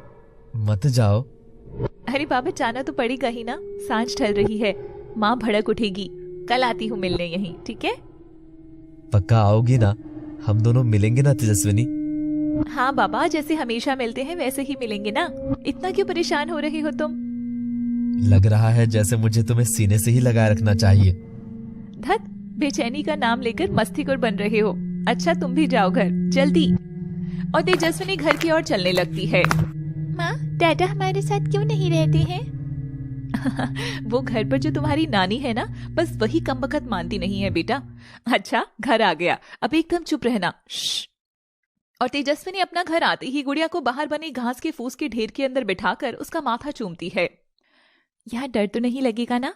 मत जाओ। अरे बाबा, जाना तो पड़ेगा ही ना, सांझ ढल रही है, माँ भड़क उठेगी। कल आती हूँ मिलने यहीं, ठीक है? पक्का आओगी ना? हम दोनों मिलेंगे ना तेजस्विनी? हाँ बाबा, जैसे हमेशा मिलते हैं वैसे ही मिलेंगे ना। इतना क्यों परेशान हो रहे हो तुम? लग रहा है जैसे मुझे तुम्हें सीने से ही लगाए रखना चाहिए। धत, बेचैनी का नाम लेकर मस्तीखोर बन रहे हो। अच्छा तुम भी जाओ घर जल्दी। और तेजस्विनी घर की ओर चलने लगती है। माँ, डैडा हमारे साथ क्यों नहीं रहते हैं? वो घर पर जो तुम्हारी नानी है ना, बस वही कमबख्त मानती नहीं है बेटा। अच्छा घर आ गया, अब एकदम चुप रहना। श्श। और तेजस्विनी अपना घर आते ही गुड़िया को बाहर बनी घास के फूस के ढेर के अंदर बिठाकर उसका माथा चूमती है। यहाँ डर तो नहीं लगेगा ना?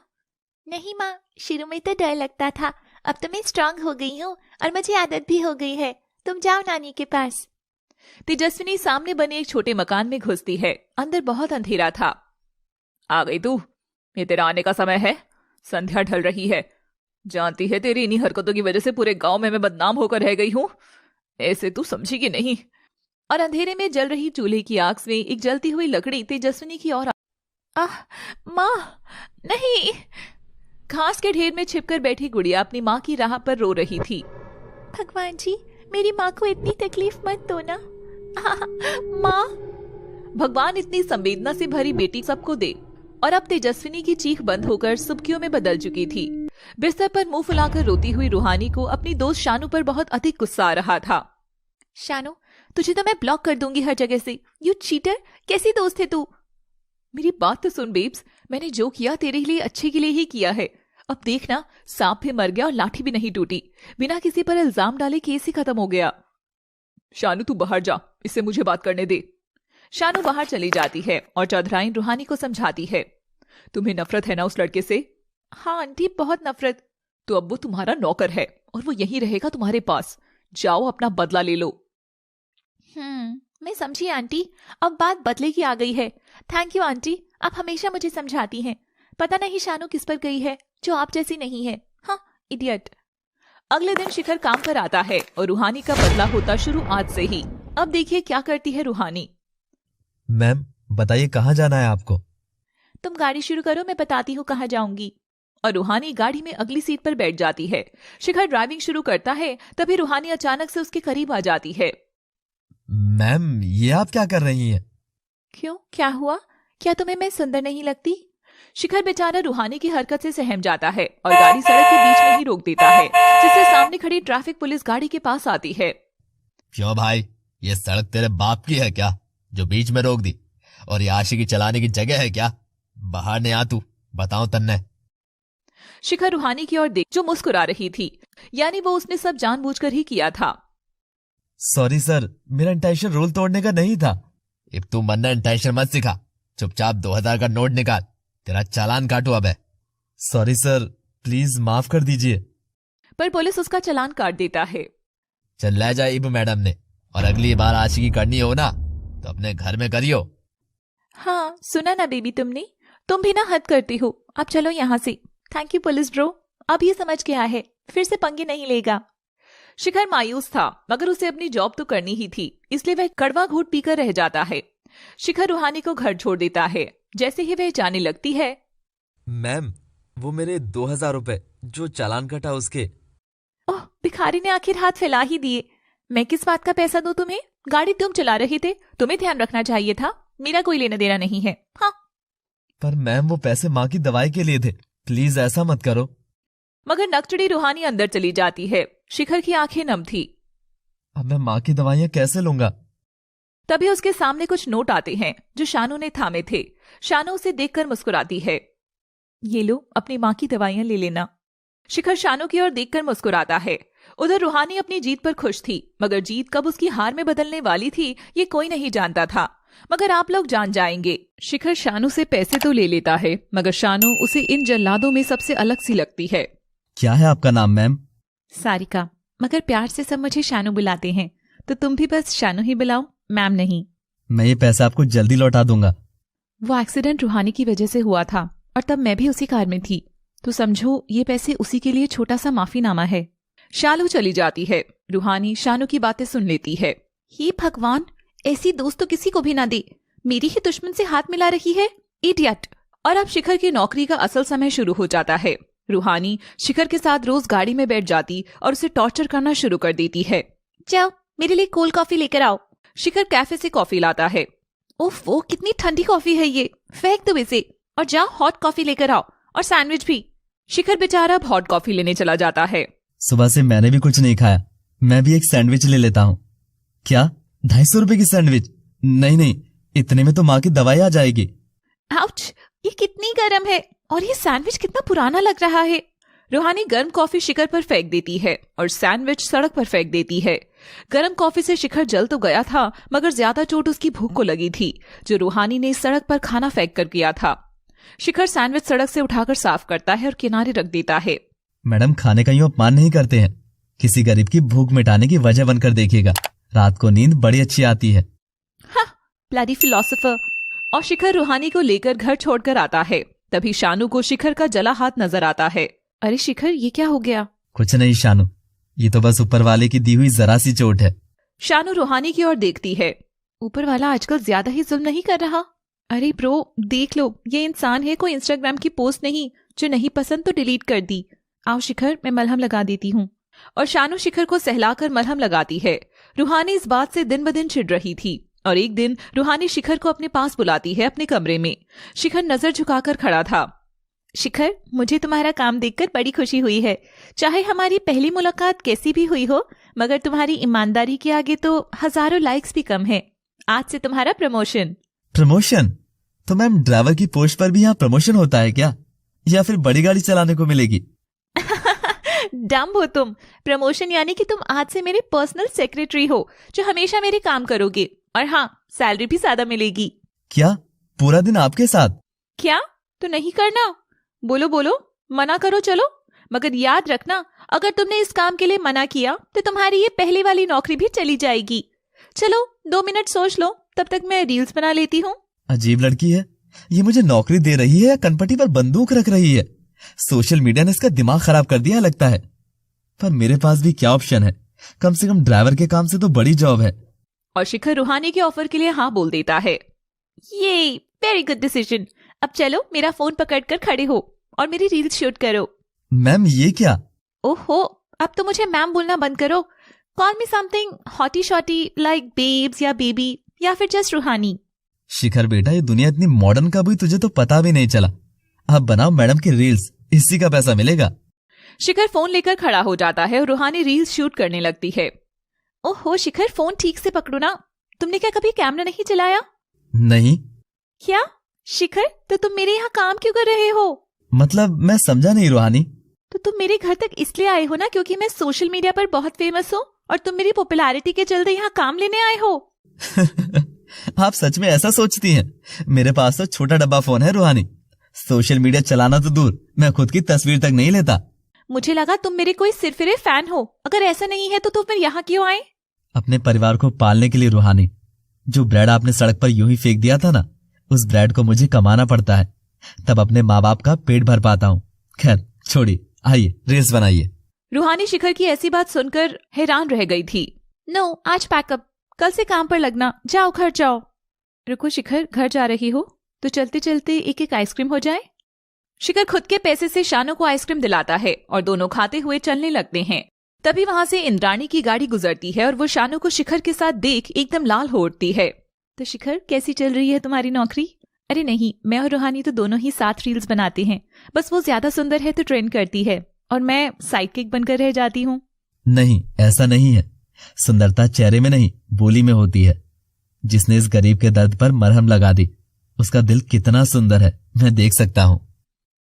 नहीं माँ, शुरू में तो डर लगता था, अब तो मैं स्ट्रांग हो गई हूँ और मुझे आदत भी हो गई है। तुम जाओ नानी के पास। तेजस्विनी सामने बने एक छोटे मकान में घुसती है। अंदर बहुत अंधेरा था। आ गई तू? ये तेरा आने का समय है? संध्या ढल रही है। जानती है तेरी इन्हीं हरकतों की वजह से पूरे गांव में मैं बदनाम होकर रह गई हूँ। ऐसे तू समझेगी नहीं। और अंधेरे में जल रही चूल्हे की आग में एक जलती हुई लकड़ी तेजस्विनी की ओर। आह माँ, नहीं। घास के ढेर में छिपकर बैठी गुड़िया अपनी माँ की राह पर रो रही थी। भगवान जी, मेरी माँ को इतनी तकलीफ मत दो ना। माँ, भगवान इतनी संवेदना से भरी बेटी सबको दे। और अब तेजस्विनी की चीख बंद होकर सुबकियों में बदल चुकी थी। बिस्तर पर मुंह फुलाकर रोती हुई रूहानी को अपनी दोस्त शानू पर बहुत अधिक गुस्सा आ रहा था। शानू, तुझे तो मैं ब्लॉक कर दूंगी हर जगह से। यू चीटर, कैसी दोस्त है तू? मेरी बात तो सुन बेब्स, मैंने जो किया तेरे लिए अच्छे के लिए ही किया है। अब देखना, सांप भी मर गया और लाठी भी नहीं टूटी। बिना किसी पर इल्जाम डाले केस ही खत्म हो गया। शानू तू बाहर जा, इससे मुझे बात करने दे। शानू बाहर चली जाती है और चौधराइन रूहानी को समझाती है। तुम्हें नफरत है ना उस लड़के से? हाँ आंटी, बहुत नफरत। तो अब वो तुम्हारा नौकर है और वो यहीं रहेगा तुम्हारे पास। जाओ अपना बदला ले लो। मैं समझी आंटी, अब बात बदले की आ गई है। थैंक यू आंटी, आप हमेशा मुझे समझाती हैं। पता नहीं शानू किस पर गई है जो आप जैसी नहीं है। हाँ, इडियट। अगले दिन शिखर काम पर आता है और रूहानी का बदला होता शुरू आज से ही। अब देखिए क्या करती है रूहानी। मैम बताइए कहाँ जाना है आपको? तुम गाड़ी शुरू करो, मैं बताती हूँ कहाँ जाऊंगी। और रूहानी गाड़ी में अगली सीट पर बैठ जाती है। शिखर ड्राइविंग शुरू करता है, तभी रूहानी अचानक से उसके करीब आ जाती है। मैम ये आप क्या कर रही हैं? क्यों, क्या हुआ? क्या तुम्हें मैं सुंदर नहीं लगती? शिखर बेचारा रूहानी की हरकत से सहम जाता है और गाड़ी सड़क के बीच में ही रोक देता है, जिससे सामने खड़ी ट्रैफिक पुलिस गाड़ी के पास आती है। क्यों भाई, ये सड़क तेरे बाप की है क्या जो बीच में रोक दी? और ये आशिकी चलाने की जगह है क्या? बाहर ने आ तू, बताओ तन्ने। शिखर रूहानी की ओर देख जो मुस्कुरा रही थी, यानी वो उसने सब जानबूझकर ही किया था। सॉरी सर, मेरा इंटेंशन रूल तोड़ने का नहीं था। अब तू मन्ना इंटेंशन मत सिखा, चुपचाप 2000 का नोट निकाल, तेरा चालान काटू अब है। सॉरी सर, प्लीज माफ कर दीजिए। पर पुलिस उसका चालान काट देता है। चल ले जा इब मैडम ने, और अगली बार आशिकी करनी हो ना तो अपने घर में करियो। हाँ सुना ना बेबी तुमने, तुम भी ना हद करती हो। अब चलो यहाँ से। थैंक यू पुलिस ब्रो, अब ये समझ गया है, फिर से पंगे नहीं लेगा। शिखर मायूस था, मगर उसे अपनी जॉब तो करनी ही थी, इसलिए वह कड़वा घूंट पीकर रह जाता है। शिखर रूहानी को घर छोड़ देता है। जैसे ही वह जाने लगती है। मैम वो मेरे 2000 रुपए जो चालान कटा उसके। ओह, भिखारी ने आखिर हाथ फैला ही दिए। मैं किस बात का पैसा दूं तुम्हें? गाड़ी तुम चला रहे थे, तुम्हें ध्यान रखना चाहिए था। मेरा कोई लेना देना नहीं है। हाँ। पर मैम वो पैसे माँ की दवाई के लिए थे, प्लीज ऐसा मत करो। मगर नकचड़ी रूहानी अंदर चली जाती है। शिखर की आंखें नम थी। अब मैं माँ की दवाइयाँ कैसे लूंगा? तभी उसके सामने कुछ नोट आते हैं जो शानू ने थामे थे। शानू उसे देखकर मुस्कुराती है। ये लो, अपनी माँ की दवाइयां ले लेना। शिखर शानू की ओर देखकर मुस्कुराता है। उधर रूहानी अपनी जीत पर खुश थी, मगर जीत कब उसकी हार में बदलने वाली थी ये कोई नहीं जानता था। मगर आप लोग जान जाएंगे। शिखर शानू से पैसे तो ले लेता है, मगर शानू उसे इन जल्लादों में सबसे अलग सी लगती है। क्या है आपका नाम मैम? सारिका। मगर प्यार से सब मुझे शानू बुलाते हैं, तो तुम भी बस शानू ही बुलाओ, मैम नहीं। मैं ये पैसा आपको जल्दी लौटा दूंगा। वो एक्सीडेंट रूहानी की वजह से हुआ था और तब मैं भी उसी कार में थी, तो समझो ये पैसे उसी के लिए छोटा सा माफीनामा है। शालू चली जाती है। रूहानी शानू की बातें सुन लेती है। हे भगवान, ऐसी दोस्त तो किसी को भी ना दे, मेरी ही दुश्मन से हाथ मिला रही है, इडियट। और अब शिखर की नौकरी का असल समय शुरू हो जाता है। रूहानी शिखर के साथ रोज गाड़ी में बैठ जाती और उसे टॉर्चर करना शुरू कर देती है। जाओ मेरे लिए कोल्ड कॉफी लेकर आओ। शिखर कैफे से कॉफी लाता है। उफ, वो कितनी ठंडी कॉफी है ये, फेंक दो इसे और जाओ हॉट कॉफी लेकर आओ और सैंडविच भी। शिखर बेचारा अब हॉट कॉफी लेने चला जाता है। सुबह से मैंने भी कुछ नहीं खाया, मैं भी एक सैंडविच ले लेता हूँ। क्या 250 रुपए की सैंडविच? नहीं, इतने में तो माँ की दवाई आ जाएगी। आउच, ये कितनी गर्म है और ये सैंडविच कितना पुराना लग रहा है। रूहानी गर्म कॉफी शिखर पर फेंक देती है और सैंडविच सड़क पर फेंक देती है। गर्म कॉफी से शिखर जल तो गया था, मगर ज्यादा चोट उसकी भूख को लगी थी, जो रूहानी ने सड़क पर खाना फेंक कर किया था। शिखर सैंडविच सड़क से उठाकर साफ करता है और किनारे रख देता है। मैडम, खाने का यूं अपमान नहीं करते हैं, किसी गरीब की भूख मिटाने की वजह बनकर देखिएगा, रात को नींद बड़ी अच्छी आती है। हाँ, ब्लडी फिलोसोफर। और शिखर रूहानी को लेकर घर छोड़कर आता है। तभी शानू को शिखर का जला हाथ नजर आता है। अरे शिखर, ये क्या हो गया? कुछ नहीं शानू, ये तो बस ऊपर वाले की दी हुई जरा सी चोट है। शानू रूहानी की ओर देखती है। ऊपर वाला आजकल ज्यादा ही जुल्म नहीं कर रहा? अरे ब्रो, देख लो, ये इंसान है, कोई इंस्टाग्राम की पोस्ट नहीं, जो नहीं पसंद तो डिलीट कर दी। आओ शिखर, मैं मलहम लगा देती हूँ। और शानू शिखर को सहलाकर मलहम लगाती है। रूहानी इस बात से दिन ब दिन चिढ़ रही थी और एक दिन रूहानी शिखर को अपने पास बुलाती है अपने कमरे में। शिखर नजर झुकाकर खड़ा था। शिखर, मुझे तुम्हारा काम देखकर बड़ी खुशी हुई है। चाहे हमारी पहली मुलाकात कैसी भी हुई हो, मगर तुम्हारी ईमानदारी के आगे तो हजारों लाइक्स भी कम है। आज से तुम्हारा प्रमोशन। प्रमोशन? तो मैम, ड्राइवर की पोस्ट पर भी यहाँ प्रमोशन होता है क्या, या फिर बड़ी गाड़ी चलाने को मिलेगी? डम हो तुम। प्रमोशन यानी कि तुम आज से मेरे पर्सनल सेक्रेटरी हो, जो हमेशा मेरे काम करोगे, और हाँ, सैलरी भी ज्यादा मिलेगी। क्या पूरा दिन आपके साथ? क्या तो नहीं करना? बोलो बोलो, मना करो चलो। मगर याद रखना, अगर तुमने इस काम के लिए मना किया तो तुम्हारी ये पहली वाली नौकरी भी चली जाएगी। चलो 2 मिनट सोच लो, तब तक मैं रील्स बना लेती हूँ। अजीब लड़की है, ये मुझे नौकरी दे रही है या कनपटी पर बंदूक रख रही है? सोशल मीडिया ने इसका दिमाग खराब कर दिया लगता है। पर मेरे पास भी क्या ऑप्शन है, कम से कम ड्राइवर के काम से तो बड़ी जॉब है। और शिखर रूहानी के ऑफर के लिए हाँ बोल देता है। ये वेरी गुड डिसीजन। अब चलो, मेरा फोन पकड़कर खड़े हो और मेरी रील्स शूट करो। मैम, ये क्या? ओहो, अब तो मुझे मैम बोलना बंद करो। Call me something hottie शॉटी like babes या बेबी, या फिर जस्ट रूहानी। शिखर बेटा, ये दुनिया इतनी मॉडर्न कब हुई तुझे तो पता भी नहीं चला। अब बनाओ मैडम की रील्स, इसी का पैसा मिलेगा। शिखर फोन लेकर खड़ा हो जाता है और रूहानी रील्स शूट करने लगती है। ओहो शिखर, फोन ठीक से पकड़ो ना। तुमने क्या कभी कैमरा नहीं चलाया? नहीं। क्या शिखर, तो तुम मेरे यहाँ काम क्यों कर रहे हो? मतलब मैं समझा नहीं रूहानी। तो तुम मेरे घर तक इसलिए आए हो ना, क्योंकि मैं सोशल मीडिया पर बहुत फेमस हूँ और तुम मेरी पॉपुलैरिटी के चलते यहाँ काम लेने आए हो। आप सच में ऐसा सोचती हैं? मेरे पास तो छोटा डब्बा फोन है रूहानी, सोशल मीडिया चलाना तो दूर, मैं खुद की तस्वीर तक नहीं लेता। मुझे लगा तुम मेरे कोई सिरफिरे फैन हो। अगर ऐसा नहीं है तो फिर यहाँ क्यों आए? अपने परिवार को पालने के लिए रूहानी। जो ब्रेड आपने सड़क पर यूं ही फेंक दिया था ना, उस ब्रेड को मुझे कमाना पड़ता है, तब अपने माँ बाप का पेट भर पाता हूँ। खैर छोड़िए, आइए रील्स बनाइए। रूहानी शिखर की ऐसी बात सुनकर हैरान रह गई थी। नो, आज पैकअप, कल से काम पर लगना, जाओ घर जाओ। रुको शिखर, घर जा रही हो तो चलते चलते एक एक आइसक्रीम हो जाए। शिखर खुद के पैसे से शानू को आइसक्रीम दिलाता है और दोनों खाते हुए चलने लगते हैं। तभी वहां से इंद्राणी की गाड़ी गुजरती है और वो शानू को शिखर के साथ देख एकदम लाल हो उठती है। तो शिखर, कैसी चल रही है तुम्हारी नौकरी? अरे नहीं, मैं और रूहानी तो दोनों ही साथ रील्स बनाते हैं, बस वो ज्यादा सुंदर है तो ट्रेंड करती है और मैं साइडकिक बनकर रह जाती हूँ। नहीं, ऐसा नहीं है। सुंदरता चेहरे में नहीं, बोली में होती है। जिसने इस गरीब के दर्द पर मरहम लगा दी, उसका दिल कितना सुंदर है, मैं देख सकता हूँ।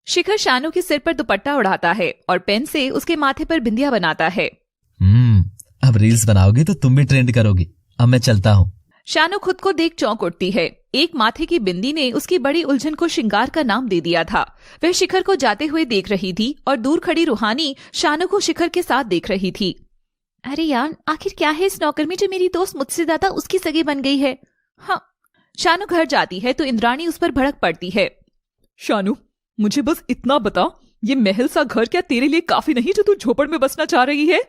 शिखर शानू के सिर पर दुपट्टा उड़ाता है और पेन से उसके माथे पर बिंदिया बनाता है। अब रील्स बनाओगी तो तुम भी ट्रेंड करोगी। अब मैं चलता हूँ। शानू खुद को देख चौंक उठती है। एक माथे की बिंदी ने उसकी बड़ी उलझन को श्रृंगार का नाम दे दिया था। वह शिखर को जाते हुए देख रही थी और दूर खड़ी रूहानी शानू को शिखर के साथ देख रही थी। अरे यार, आखिर क्या है इस नौकर में जो मेरी दोस्त मुझसे ज्यादा उसकी सगी बन गई है। हाँ। शानू घर जाती है तो इंद्राणी उस पर भड़क पड़ती है। शानू, मुझे बस इतना बता, ये महल सा घर क्या तेरे लिए काफी नहीं जो तू झोपड़ में बसना चाह रही है?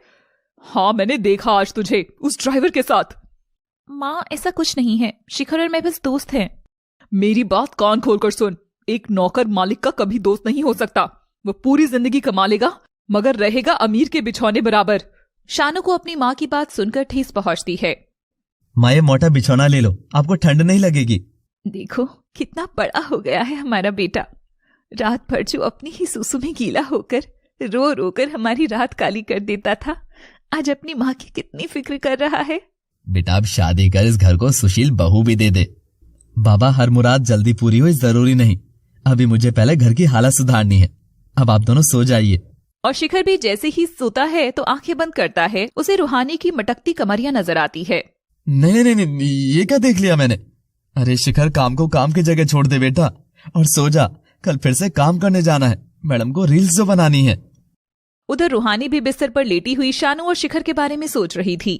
हाँ, मैंने देखा आज तुझे उस ड्राइवर के साथ। माँ, ऐसा कुछ नहीं है, शिखर और मैं बस दोस्त हैं। मेरी बात कान खोलकर सुन, एक नौकर मालिक का कभी दोस्त नहीं हो सकता। वो पूरी जिंदगी कमा लेगा मगर रहेगा अमीर के बिछौने बराबर। शानू को अपनी माँ की बात सुनकर ठेस पहुंचती है। माँ, ये मोटा बिछौना ले लो, आपको ठंड नहीं लगेगी। देखो कितना बड़ा हो गया है हमारा बेटा। रात भर जो अपनी ही सुसु में गीला होकर रो रो कर हमारी रात काली कर देता था, आज अपनी माँ की कितनी फिक्र कर रहा है। बेटा अब शादी कर इस घर को सुशील बहू भी दे दे। बाबा, हर मुराद जल्दी पूरी हो जरूरी नहीं, अभी मुझे पहले घर की हालत सुधारनी है। अब आप दोनों सो जाइए। और शिखर भी जैसे ही सोता है तो आंखें बंद करता है, उसे रूहानी की मटकती कमरियां नजर आती है। नहीं नहीं नहीं, ये क्या देख लिया मैंने। अरे शिखर, काम को काम की जगह छोड़ दे बेटा और सो जा, कल फिर से काम करने जाना है, मैडम को रील्स जो बनानी है। उधर रूहानी भी बिस्तर पर लेटी हुई शानू और शिखर के बारे में सोच रही थी।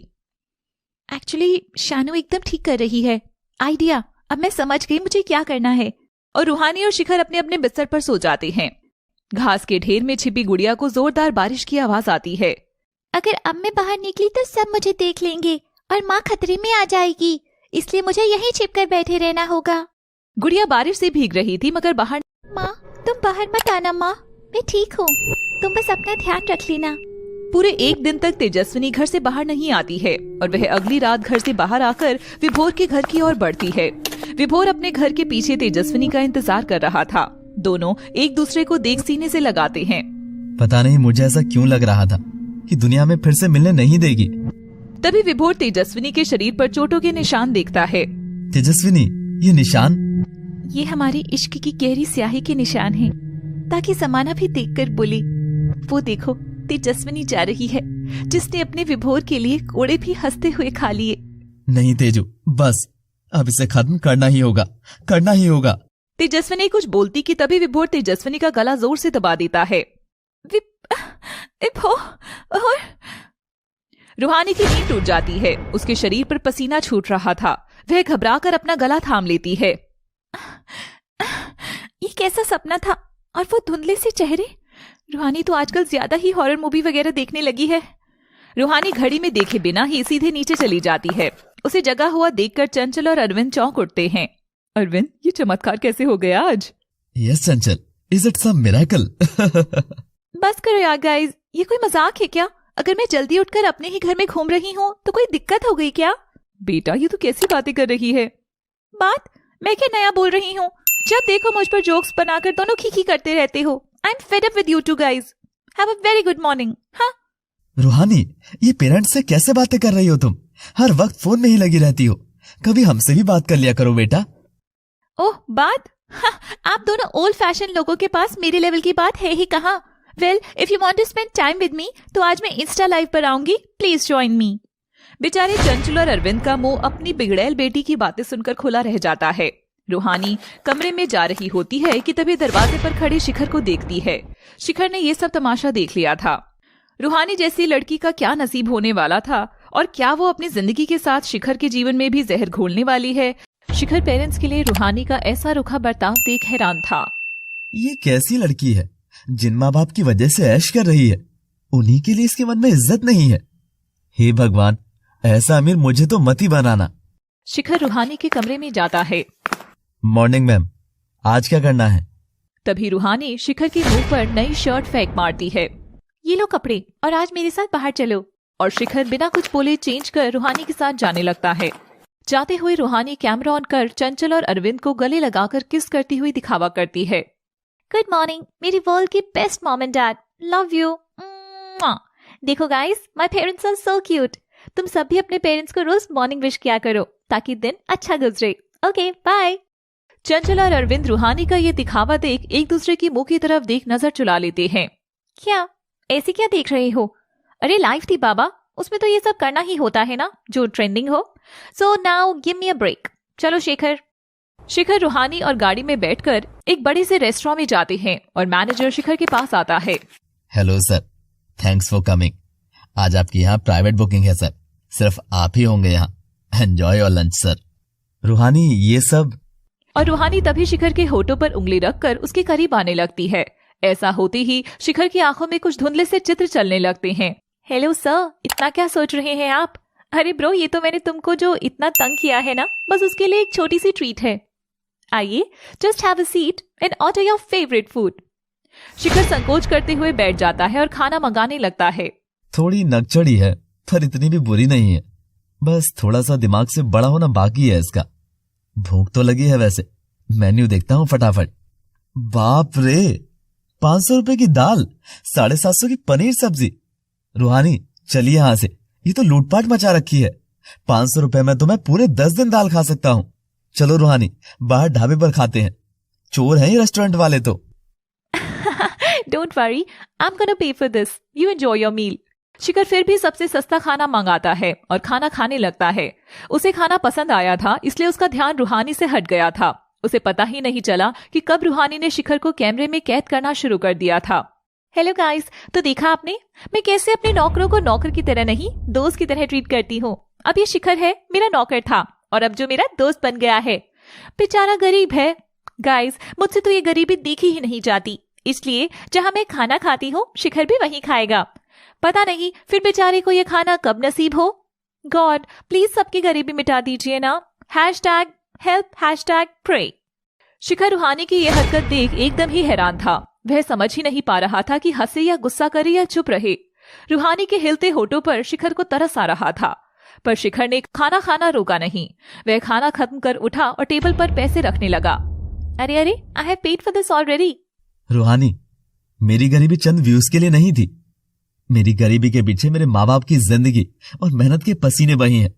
एक्चुअली शानू एकदम ठीक कर रही है। आइडिया, अब मैं समझ गई मुझे क्या करना है। और रूहानी और शिखर अपने अपने बिस्तर पर सो जाते हैं। घास के ढेर में छिपी गुड़िया को जोरदार बारिश की आवाज आती है। अगर अब मैं बाहर निकली तो सब मुझे देख लेंगे और माँ खतरे में आ जाएगी, इसलिए मुझे यहीं छिपकर बैठे रहना होगा। गुड़िया बारिश से भीग रही थी मगर बाहर। माँ, तुम बाहर मत आना माँ, मैं ठीक हूँ, तुम बस अपना ध्यान रख लेना। पूरे एक दिन तक तेजस्विनी घर से बाहर नहीं आती है और वह अगली रात घर से बाहर आकर विभोर के घर की ओर बढ़ती है। विभोर अपने घर के पीछे तेजस्विनी का इंतजार कर रहा था। दोनों एक दूसरे को देख सीने से लगाते हैं। पता नहीं मुझे ऐसा क्यों लग रहा था कि दुनिया में फिर से मिलने नहीं देगी। तभी विभोर तेजस्विनी के शरीर पर चोटों के निशान देखता है। तेजस्विनी, ये निशान? ये हमारी इश्क की गहरी स्याही के निशान हैं, ताकि समाना भी देखकर बोले। वो देखो, तेजस्विनी जा रही है जिसने अपने विभोर के लिए कोड़े भी हंसते हुए खा लिए। नहीं तेजू, बस अब इसे खत्म करना ही होगा, करना ही होगा। तेजस्विनी कुछ बोलती कि तभी विभोर तेजस्विनी का गला जोर से दबा देता है। विभोर। रूहानी की नींद टूट जाती है। उसके शरीर पर पसीना छूट रहा था। वह घबराकर अपना गला थाम लेती है। ये कैसा सपना था और वो धुंधले से चेहरे। रूहानी तो आजकल ज्यादा ही हॉरर मूवी वगैरह देखने लगी है। रूहानी घड़ी में देखे बिना ही सीधे नीचे चली जाती है। उसे जगा हुआ देखकर चंचल और अरविंद चौंक उठते हैं। अरविंद, ये चमत्कार कैसे हो गया आज? Yes Chanchal, is it some miracle? बस करो यार गाइस, ये कोई मजाक है क्या? अगर मैं जल्दी उठकर अपने ही घर में घूम रही हूँ तो कोई दिक्कत हो गई क्या? बेटा, ये तो कैसी बातें कर रही है? बात? मैं क्या नया बोल रही हूँ? जब देखो मुझ पर जोक्स बनाकर दोनों खीखी करते रहते हो। I am fed up with you two guys. Have a very good morning. हाँ रूहानी, ये पेरेंट्स से कैसे बातें कर रही हो तुम? हर वक्त फोन में ही लगी रहती हो, कभी हमसे भी बात कर लिया करो बेटा। ओह, बात? हाँ, आप दोनों ओल्ड फैशन लोगों के पास मेरे लेवल की बात है ही कहाँ। Well, if you want to spend time with me तो आज मैं इंस्टा लाइव पर आऊंगी, प्लीज ज्वाइन मी। बेचारे चंचल और अरविंद का मुंह अपनी बिगड़ैल बेटी की बातें सुनकर खुला रह जाता है। रूहानी कमरे में जा रही होती है कि तभी दरवाजे पर खड़े शिखर को देखती है। शिखर ने ये सब तमाशा देख लिया था। रूहानी जैसी लड़की का क्या नसीब होने वाला था और क्या वो अपनी जिंदगी के साथ शिखर के जीवन में भी जहर घोलने वाली है। शिखर पेरेंट्स के लिए रूहानी का ऐसा रुखा बर्ताव देख हैरान था। ये कैसी लड़की है जिन माँ बाप की वजह से ऐश कर रही है, उन्हीं के लिए इसके मन में इज्जत नहीं है। हे भगवान, ऐसा अमीर मुझे तो मत ही बनाना। शिखर रूहानी के कमरे में जाता है। मॉर्निंग मैम, आज क्या करना है? तभी रूहानी शिखर के मुंह पर नई शर्ट फेंक मारती है। ये लो कपड़े और आज मेरे साथ बाहर चलो। और शिखर बिना कुछ बोले चेंज कर रूहानी के साथ जाने लगता है। जाते हुए रूहानी कैमरा ऑन कर चंचल और अरविंद को गले लगाकर किस करती हुई दिखावा करती है। गुड मॉर्निंग मेरी वर्ल्ड की best mom and dad, love you. देखो guys, my parents are so cute. तुम सब भी अपने पेरेंट्स को रोज मॉर्निंग विश किया करो ताकि दिन अच्छा गुजरे। Okay bye. चंचल और अरविंद रूहानी का ये दिखावा देख एक दूसरे की मुंह की तरफ देख नजर चुरा लेते हैं। क्या ऐसे क्या देख रहे हो? अरे लाइव थी बाबा, उसमें तो ये सब करना ही होता है ना जो ट्रेंडिंग हो। So now give me a break. चलो शिखर। शिखर रूहानी और गाड़ी में बैठकर एक बड़े से रेस्टोरेंट में जाते हैं और मैनेजर शिखर के पास आता है। Hello sir, thanks for coming. आज आपकी यहाँ प्राइवेट बुकिंग है सर, सिर्फ आप ही होंगे यहाँ। Enjoy your lunch sir. रूहानी ये सब। और रूहानी तभी शिखर के होठों पर उंगली रखकर उसके करीब आने लगती है। ऐसा होते ही शिखर की आंखों में कुछ धुंधले से चित्र चलने लगते हैं। हेलो सर, इतना क्या सोच रहे हैं आप? अरे ब्रो, ये तो मैंने तुमको जो इतना तंग किया है ना, बस उसके लिए एक छोटी सी ट्रीट है। आइए, just have a seat and order your favourite food. Shikhar संकोच करते हुए बैठ जाता है और खाना मंगाने लगता है। थोड़ी नकचड़ी है पर इतनी भी बुरी नहीं है, बस थोड़ा सा दिमाग से बड़ा होना बाकी है इसका। भूख तो लगी है वैसे, मेन्यू देखता हूँ फटाफट। बाप रे, 500 रुपए की दाल, 750 की पनीर सब्जी। रूहानी चलिए यहां से, ये तो लूटपाट मचा रखी है। 500 रुपए में तो मैं पूरे 10 दिन दाल खा सकता हूँ। चलो रूहानी, बाहर ढाबे पर खाते हैं, चोर हैं ये रेस्टोरेंट वाले तो। Don't worry, I am gonna pay for this, you enjoy your meal. Shikhar फिर भी सबसे सस्ता खाना मंगाता है और खाना खाने लगता है। उसे खाना पसंद आया था, इसलिए उसका ध्यान रूहानी से हट गया था। उसे पता ही नहीं चला कि कब रूहानी ने शिखर को कैमरे में कैद करना शुरू कर दिया था। हेलो गाइस, तो देखा आपने मैं कैसे अपने नौकरों को नौकर की तरह नहीं दोस्त की तरह ट्रीट करती हूँ। अब ये शिखर है, मेरा नौकर था और अब जो मेरा दोस्त बन गया है। बेचारा गरीब है। गाइस, मुझसे तो ये गरीबी देखी ही नहीं जाती, इसलिए जहाँ मैं खाना खाती हूँ शिखर भी वहीं खाएगा। पता नहीं फिर बेचारे को ये खाना कब नसीब हो। गॉड प्लीज सबकी गरीबी मिटा दीजिए ना। #help #pray। शिखर रूहानी की यह हरकत देख एकदम ही हैरान था। वह समझ ही नहीं पा रहा था कि हंसे या गुस्सा करे या चुप रहे। रूहानी के हिलते होठों पर शिखर को तरस आ रहा था, पर शिखर ने खाना खाना रोका नहीं। वह खाना खत्म कर उठा और टेबल पर पैसे रखने लगा। अरे अरे, I have paid for this already. रूहानी, मेरी गरीबी चंद व्यूज के लिए नहीं थी। मेरी गरीबी के पीछे मेरे माँ बाप की जिंदगी और मेहनत के पसीने बही हैं,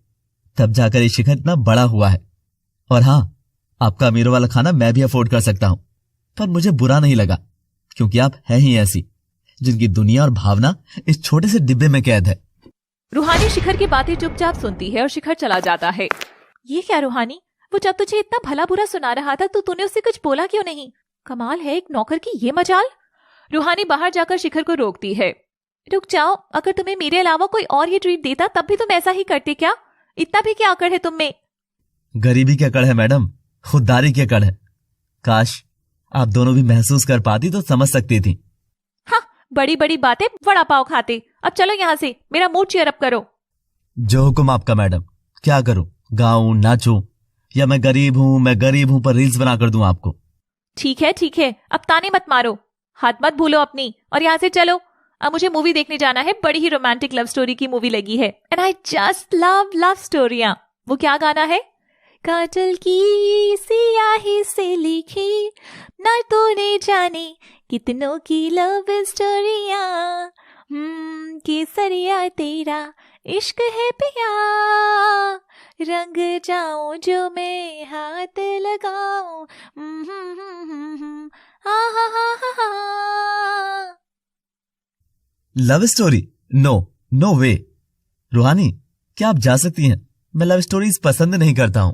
तब जाकर ये शिखर इतना बड़ा हुआ है। और हाँ, आपका अमीरों वाला खाना मैं भी अफोर्ड कर सकता हूं, पर मुझे बुरा नहीं लगा, क्योंकि आप हैं ही ऐसी जिनकी दुनिया और भावना इस छोटे से डिब्बे में कैद है। रूहानी शिखर की बातें चुपचाप सुनती है और शिखर चला जाता है। ये क्या रूहानी, वो जब तुझे इतना भला बुरा सुना रहा था तो तूने उससे कुछ बोला क्यों नहीं? कमाल है, एक नौकर की ये मजाल। रूहानी बाहर जाकर शिखर को रोकती है। रुक जाओ, अगर तुम्हें मेरे अलावा कोई और ये ट्रीट देता तब भी तुम ऐसा ही करते क्या? इतना भी क्या अकड़ है तुम में? गरीबी की अकड़ है मैडम, खुददारी की अकड़ है। काश आप दोनों भी महसूस कर पाती तो समझ सकती थी। हाँ, बड़ी बड़ी बातें, वड़ा पाव खाते। अब चलो यहाँ से, मेरा मूड चीयर अप करो। जो हुक्म आपका मैडम। क्या करूं, गाऊं, नाचूं, या मैं गरीब हूं पर रील्स बना कर दूं आपको? ठीक है, अब ताने मत मारो, हाथ मत भूलो अपनी, और यहाँ से चलो। अब मुझे मूवी देखने जाना है, बड़ी ही रोमांटिक लव स्टोरी की मूवी लगी है एंड आई जस्ट लव स्टोरियां। वो क्या गाना है? काजल की सियाही से लिखी ना तूने जाने कितनों की लव स्टोरियां, केसरिया तेरा इश्क है पिया, रंग जाऊं जो मैं हाथ लगाऊं, लव स्टोरी? नो वे। रूहानी, क्या आप जा सकती हैं? मैं लव स्टोरीज पसंद नहीं करता हूं।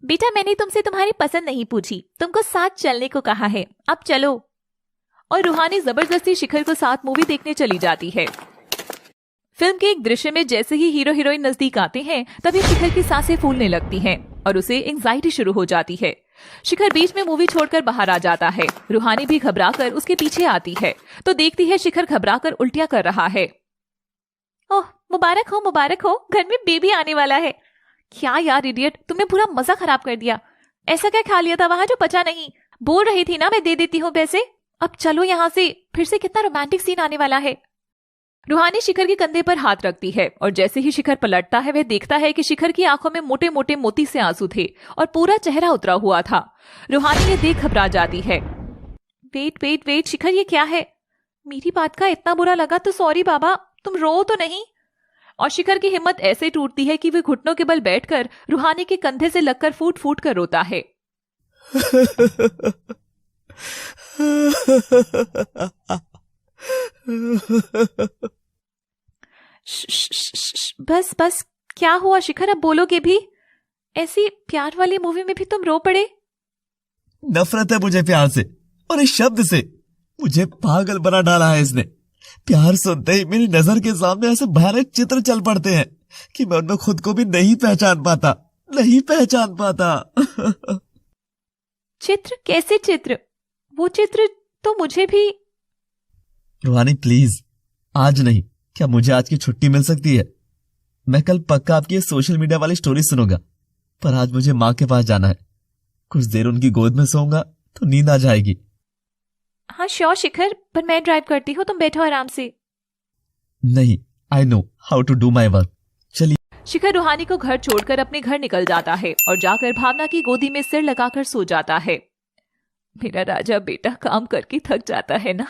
बेटा, मैंने तुमसे तुम्हारी पसंद नहीं पूछी, तुमको साथ चलने को कहा है, अब चलो। और रूहानी जबरदस्ती शिखर को साथ मूवी देखने चली जाती है। फिल्म के एक दृश्य में जैसे ही हीरो हीरोइन नजदीक आते हैं, तभी शिखर की सांसें फूलने लगती हैं और उसे एंजाइटी शुरू हो जाती है। शिखर बीच में मूवी छोड़कर बाहर आ जाता है। रूहानी भी घबराकर उसके पीछे आती है तो देखती है शिखर घबराकर उल्टियां कर रहा है। ओह, मुबारक हो, घर में बेबी आने वाला है। क्या यार इडियट, तुमने पूरा मजा खराब कर दिया। ऐसा क्या खा लिया था वहां जो पचा नहीं? बोल रही थी ना मैं दे देती हूँ पैसे। अब चलो यहाँ से, फिर से कितना रोमांटिक सीन आने वाला है। रूहानी शिखर के कंधे पर हाथ रखती है और जैसे ही शिखर पलटता है वह देखता है कि शिखर की आंखों में मोटे मोटे मोती से आंसू थे और पूरा चेहरा उतरा हुआ था। रूहानी ये देख घबरा जाती है। वेट, शिखर ये क्या है? मेरी बात का इतना बुरा लगा तो सॉरी बाबा, तुम रो तो नहीं? और शिखर की हिम्मत ऐसे टूटती है कि वह घुटनों के बल बैठकर रूहानी के कंधे से लगकर फूट फूट कर रोता है। बस, क्या हुआ शिखर, अब बोलोगे भी? ऐसी प्यार वाली मूवी में भी तुम रो पड़े? नफरत है मुझे प्यार से और इस शब्द से। मुझे पागल बना डाला है इसने। प्यार सुनते ही मेरी नजर के सामने ऐसे भयानक चित्र चल पड़ते हैं कि मैं उनमें खुद को भी नहीं पहचान पाता। चित्र? कैसे चित्र? वो चित्र तो मुझे भी। रूहानी प्लीज, आज नहीं, क्या मुझे आज की छुट्टी मिल सकती है? मैं कल पक्का आपकी ये सोशल मीडिया वाली स्टोरी सुनूंगा, पर आज मुझे माँ के पास जाना है। कुछ देर उनकी गोद में सोऊंगा तो नींद आ जाएगी। हाँ श्योर शिखर, पर मैं ड्राइव करती हूँ, तुम बैठो आराम से। नहीं, I know how to do my work. चलिए। शिखर रूहानी को घर छोड़कर अपने घर निकल जाता है और जाकर भावना की गोदी में सिर लगाकर सो जाता है। मेरा राजा बेटा काम करके थक जाता है ना,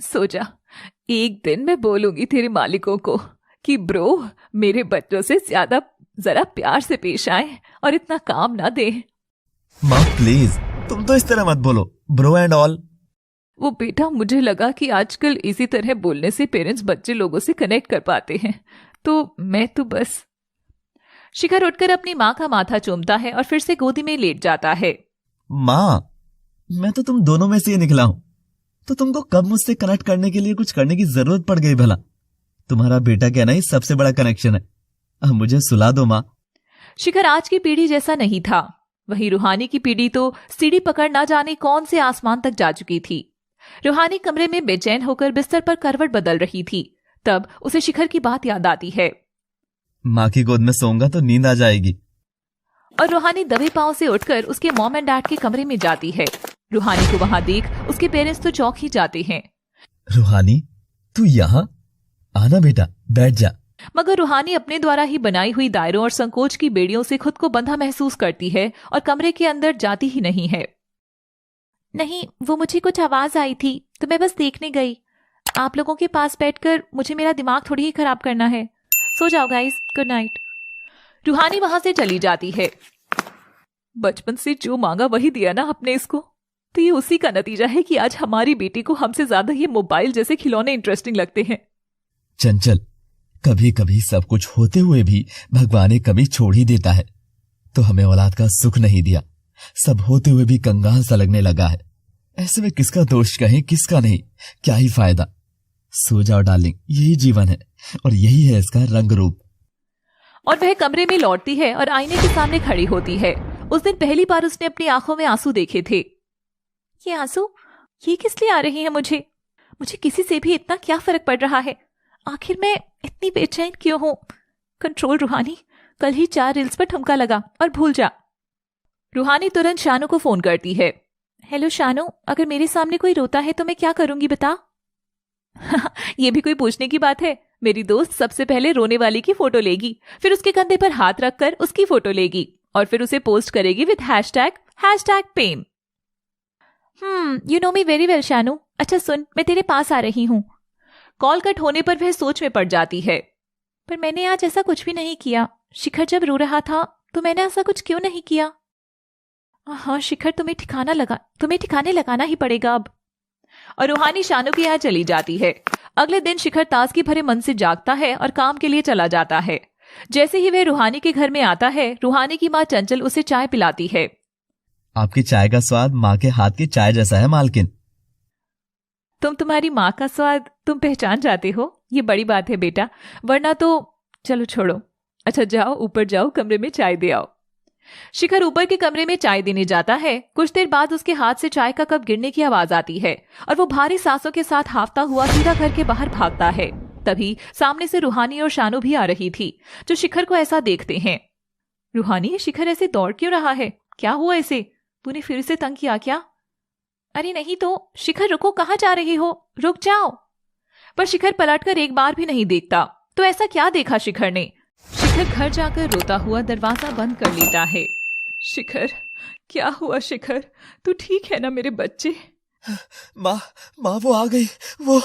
सो जा। एक दिन मैं बोलूंगी तेरे मालिकों को कि ब्रो मेरे बच्चों से ज्यादा जरा प्यार से पेश आए और इतना काम ना दे। माँ प्लीज, तुम तो इस तरह मत बोलो, ब्रो एंड ऑल। वो बेटा, मुझे लगा कि आजकल इसी तरह बोलने से पेरेंट्स बच्चे लोगों से कनेक्ट कर पाते हैं, तो मैं तो बस। शिखर उठकर अपनी माँ का माथा चूमता है और फिर से गोदी में लेट जाता है। माँ, मैं तो तुम दोनों में से ही निकला हूं, तो तुमको कब मुझसे कनेक्ट करने के लिए कुछ करने की जरूरत पड़ गई भला? तुम्हारा बेटा कहना ही सबसे बड़ा कनेक्शन है। अब मुझे सुला दो माँ। शिखर आज की पीढ़ी जैसा नहीं था। वही रूहानी की पीढ़ी तो सीढ़ी पकड़ ना जाने कौन से आसमान तक जा चुकी थी। रूहानी कमरे में बेचैन होकर बिस्तर पर करवट बदल रही थी, तब उसे शिखर की बात याद आती है। माँ की गोद में सोऊंगा तो नींद आ जाएगी। और रूहानी दबे पांव से उठकर उसके मॉम एंड डैड के कमरे में जाती है। रूहानी को वहां देख उसके पेरेंट्स तो चौंक ही जाते हैं। रूहानी, तू यहाँ आना बेटा, बैठ जा। मगर रूहानी अपने द्वारा ही बनाई हुई दायरों और संकोच की बेड़ियों से खुद को बंधा महसूस करती है और कमरे के अंदर जाती ही नहीं है। नहीं, वो मुझे कुछ आवाज आई थी तो मैं बस देखने गई। आप लोगों के पास बैठकर मुझे मेरा दिमाग थोड़ी ही खराब करना है। सो जाओ गाइस, गुड नाइट। रूहानी वहां से चली जाती है। बचपन से जो मांगा वही दिया ना आपने इसको, तो ये उसी का नतीजा है कि आज हमारी बेटी को हमसे ज्यादा ये मोबाइल जैसे खिलौने इंटरेस्टिंग लगते हैं। चंचल, कभी कभी सब कुछ होते हुए भी भगवान एक कमी छोड़ ही देता है। तो हमें औलाद का सुख नहीं दिया, सब होते हुए भी कंगाल सा लगने लगा है। ऐसे में किसका दोष कहें किसका नहीं, क्या ही फायदा। सो जाओ डार्लिंग, यही जीवन है और यही है इसका रंग रूप। और वह कमरे में लौटती है और आईने के सामने खड़ी होती है। उस दिन पहली बार उसने अपनी आंखों में आंसू देखे थे। ये आंसू, ये किस लिए आ रहे हैं मुझे? मुझे किसी से भी इतना क्या फर्क पड़ रहा है? आखिर मैं इतनी बेचैन क्यों हूं? कंट्रोल रूहानी, कल ही 4 रील्स पर ठुमका लगा और भूल जा। रूहानी तुरंत शानू को फोन करती है। हेलो शानू, अगर मेरे सामने कोई रोता है तो मैं क्या करूंगी बता? ये भी कोई पूछने की बात है? मेरी दोस्त सबसे पहले रोने वाली की फोटो लेगी, फिर उसके कंधे पर हाथ रखकर उसकी फोटो लेगी और फिर उसे पोस्ट करेगी with hashtag pen. You know me very well Shanu. अच्छा सुन, मैं तेरे पास आ रही हूँ। कॉल कट होने पर वह सोच में पड़ जाती है। पर मैंने आज ऐसा कुछ भी नहीं किया। शिखर जब रो रहा था तो मैंने ऐसा कुछ क्यों नहीं किया? हाँ शिखर, तुम्हें ठिकाने लगाना ही पड़ेगा अब। और रूहानी शानू के यहाँ चली जाती है। अगले दिन शिखर ताजगी भरे मन से जागता है और काम के लिए चला जाता है। जैसे ही वह रूहानी के घर में आता है, रूहानी की माँ चंचल उसे चाय पिलाती है। आपकी चाय का स्वाद माँ के हाथ की चाय जैसा है मालकिन। तुम्हारी माँ का स्वाद तुम पहचान जाते हो, ये बड़ी बात है बेटा, वरना तो चलो छोड़ो। अच्छा जाओ, ऊपर जाओ, कमरे में चाय दे आओ। शिखर ऊपर के कमरे में चाय देने जाता है। कुछ देर बाद उसके हाथ से चाय का कप गिरने की आवाज आती है और वो भारी सांसों के साथ हाफता हुआ सीधा घर के बाहर भागता है। तभी सामने से रूहानी और शानू भी आ रही थी, जो शिखर को ऐसा देखते हैं। रूहानी, शिखर ऐसे दौड़ क्यों रहा है? क्या हुआ इसे? तूने फिर से तंग किया क्या? अरे नहीं तो। शिखर रुको, कहाँ जा रही हो? रुक जाओ। पर शिखर पलटकर एक बार भी नहीं देखता। तो ऐसा क्या देखा शिखर ने? शिखर घर जाकर रोता हुआ दरवाजा बंद कर लेता है। शिखर, क्या हुआ शिखर? तू ठीक है ना मेरे बच्चे? माँ वो आ गई। वो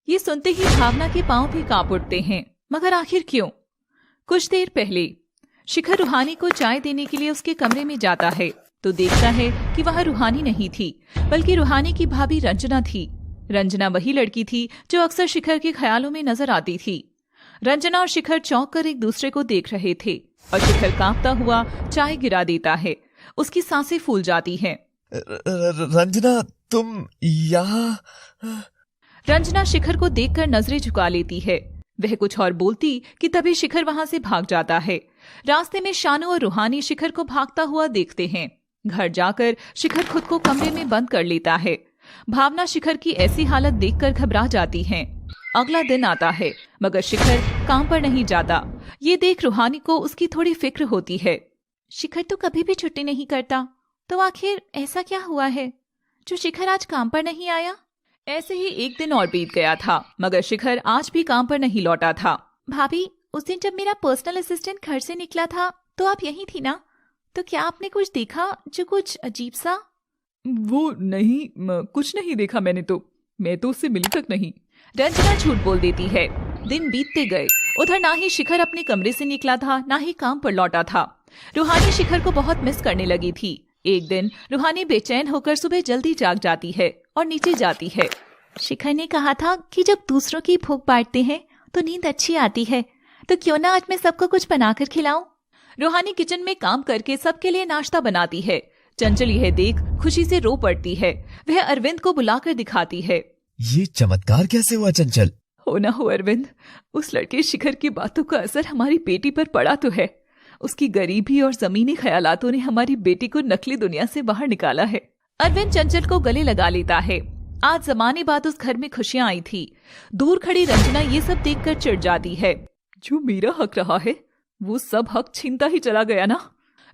ये सुनते ही भावना के पांव भी कांप उठते हैं। मगर आखिर क्यों? कुछ देर पहले शिखर रूहानी को चाय देने के लिए उसके कमरे में जाता है तो देखता है कि वह रूहानी नहीं थी, बल्कि रूहानी की भाभी रंजना थी। रंजना वही लड़की थी जो अक्सर शिखर के ख्यालों में नजर आती थी। रंजना और शिखर चौंक कर एक दूसरे को देख रहे थे और शिखर कांपता हुआ चाय गिरा देता है। उसकी सांसें फूल जाती हैं। रंजना, तुम यहाँ? रंजना शिखर को देखकर नजरें झुका लेती है। वह कुछ और बोलती कि तभी शिखर वहां से भाग जाता है। रास्ते में शानू और रूहानी शिखर को भागता हुआ देखते हैं। घर जाकर शिखर खुद को कमरे में बंद कर लेता है। भावना शिखर की ऐसी हालत देखकर घबरा जाती हैं। अगला दिन आता है मगर शिखर काम पर नहीं जाता। ये देख रूहानी को उसकी थोड़ी फिक्र होती है। शिखर तो कभी भी छुट्टी नहीं करता, तो आखिर ऐसा क्या हुआ है जो शिखर आज काम पर नहीं आया? ऐसे ही एक दिन और बीत गया था मगर शिखर आज भी काम पर नहीं लौटा था। भाभी, उस दिन जब मेरा पर्सनल असिस्टेंट घर से निकला था तो आप यहीं थी ना? तो क्या आपने कुछ देखा जो कुछ अजीब सा? वो नहीं, कुछ नहीं देखा मैंने तो। मैं तो उससे मिली तक नहीं। रंजना झूठ बोल देती है। दिन बीतते गए। उधर ना ही शिखर अपने कमरे से निकला था, ना ही काम पर लौटा था। रूहानी शिखर को बहुत मिस करने लगी थी। एक दिन रूहानी बेचैन होकर सुबह जल्दी जाग जाती है और नीचे जाती है। शिखर ने कहा था कि जब दूसरों की भूख बांटते हैं तो नींद अच्छी आती है, तो क्यों ना आज मैं सबको कुछ बनाकर खिलाऊं? रूहानी किचन में काम करके सबके लिए नाश्ता बनाती है। चंचल यह देख खुशी से रो पड़ती है। वह अरविंद को बुलाकर दिखाती है। ये चमत्कार कैसे हुआ चंचल? हो ना हो अरविंद, उस लड़के शिखर की बातों का असर हमारी बेटी पर पड़ा तो है। उसकी गरीबी और जमीनी ख्यालातों ने हमारी बेटी को नकली दुनिया से बाहर निकाला है। अरविंद चंचल को गले लगा लेता है। आज जमाने बाद उस घर में खुशियां आई थी। दूर खड़ी रंजना ये सब देखकर चिढ़ जाती है। जो मेरा हक रहा है वो सब हक छीनता ही चला गया ना।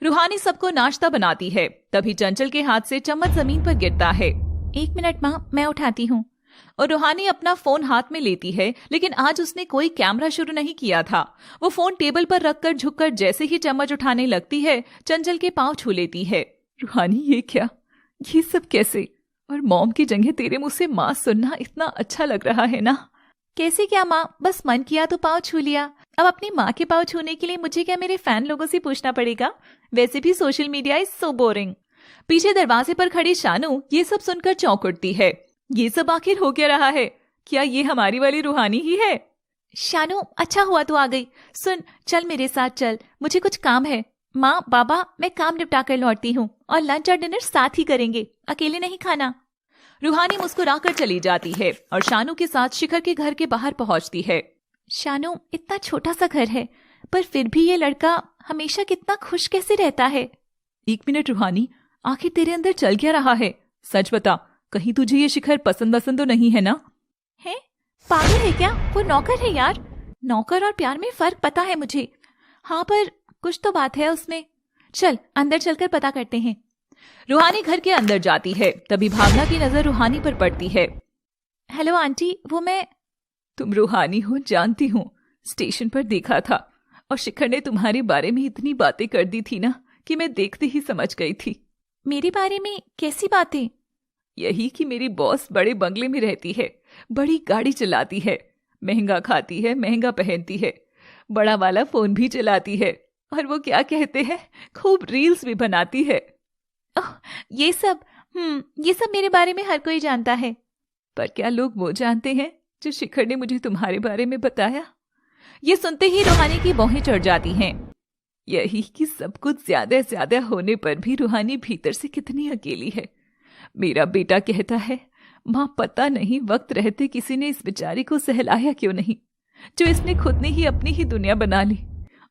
रूहानी सबको नाश्ता बनाती है। तभी चंचल के हाथ से चम्मच जमीन पर गिरता है। 1 मिनट माँ, मैं उठाती हूँ। और रूहानी अपना फोन हाथ में लेती है, लेकिन आज उसने कोई कैमरा शुरू नहीं किया था। वो फोन टेबल पर रखकर झुककर जैसे ही चम्मच उठाने लगती है, चंचल के पांव छू लेती है। रूहानी, ये क्या, ये सब कैसे? और मॉम की जगह तेरे मुंह से माँ सुनना इतना अच्छा लग रहा है ना। कैसे क्या माँ, बस मन किया तो पाँव छू लिया। अब अपनी माँ के पाँव छूने के लिए मुझे क्या मेरे फैन लोगों से पूछना पड़ेगा? वैसे भी social media is so boring. पीछे दरवाजे पर खड़ी शानू ये सब सुनकर चौंक उठती है। ये सब आखिर हो क्या रहा है? क्या ये हमारी वाली रूहानी ही है? शानू, अच्छा हुआ तू आ गई। सुन, चल मेरे साथ चल, मुझे कुछ काम है। माँ, बाबा, मैं काम निपटा कर लौटती हूँ और लंच और डिनर साथ ही करेंगे, अकेले नहीं खाना। रूहानी मुस्कुराकर चली जाती है और शानू के साथ शिखर के घर के बाहर पहुंचती है। शानू, इतना छोटा सा घर है पर फिर भी ये लड़का हमेशा कितना खुश कैसे रहता है? 1 मिनट रूहानी, आखिर तेरे अंदर चल क्या रहा है? सच बता, कहीं तुझे ये शिखर पसंद तो नहीं है ना? है? पागल है क्या? वो नौकर है यार। नौकर और प्यार में फर्क पता है मुझे। हाँ, पर कुछ तो बात है उसमें। चल अंदर चलकर पता करते हैं। रूहानी घर के अंदर जाती है। तभी भावना की नजर रूहानी पर पड़ती है। हेलो आंटी, वो मैं। तुम रूहानी हो, जानती हूँ। स्टेशन पर देखा था और शिखर ने तुम्हारे बारे में इतनी बातें कर दी थी ना कि मैं देखते ही समझ गई थी। मेरे बारे में कैसी बातें? यही कि मेरी बॉस बड़े बंगले में रहती है, बड़ी गाड़ी चलाती है, महंगा खाती है, महंगा पहनती है, बड़ा वाला फोन भी चलाती है और वो क्या कहते हैं, खूब रील्स भी बनाती है। ओह, ये सब मेरे बारे में हर कोई जानता है। पर क्या लोग वो जानते हैं जो शिखर ने मुझे तुम्हारे बारे में बताया? ये सुनते ही रूहानी की भौहें चढ़ जाती हैं। यही कि सब कुछ ज्यादा ज्यादा होने पर भी रूहानी भीतर से कितनी अकेली है। मेरा बेटा कहता है, माँ पता नहीं वक्त रहते किसी ने इस बेचारी को सहलाया क्यों नहीं, जो इसने खुद ने ही अपनी ही दुनिया बना ली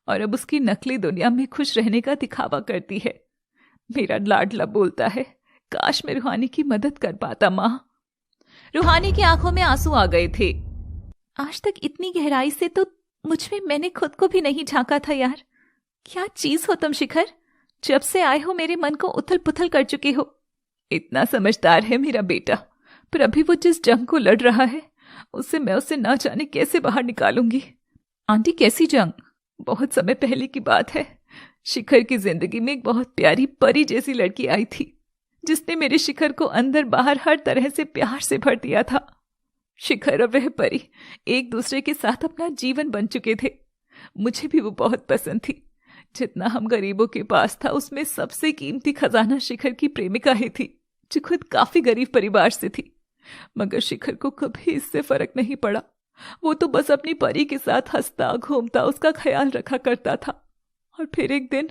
और अब उसकी नकली दुनिया में खुश रहने का दिखावा करती है। मेरा लाडला बोलता है, काश मैं रूहानी की मदद कर पाता माँ। रूहानी की आंखों में आंसू आ गए थे। आज तक इतनी गहराई से तो मुझ में मैंने खुद को भी नहीं झांका था यार। क्या चीज हो तुम शिखर, जब से आए हो मेरे मन को उथल पुथल कर चुके हो। इतना समझदार है मेरा बेटा, पर अभी वो जिस जंग को लड़ रहा है उससे मैं उसे ना जाने कैसे बाहर निकालूंगी। आंटी, कैसी जंग? बहुत समय पहले की बात है। शिखर की जिंदगी में एक बहुत प्यारी परी जैसी लड़की आई थी, जिसने मेरे शिखर को अंदर बाहर हर तरह से प्यार से भर दिया था। शिखर और वह परी एक दूसरे के साथ अपना जीवन बन चुके थे। मुझे भी वो बहुत पसंद थी। जितना हम गरीबों के पास था, उसमें सबसे कीमती खजाना शिखर की प्रेमिका ही थी, जो खुद काफी गरीब परिवार से थी। मगर शिखर को कभी इससे फर्क नहीं पड़ा। वो तो बस अपनी परी के साथ हंसता घूमता उसका ख्याल रखा करता था। और फिर एक दिन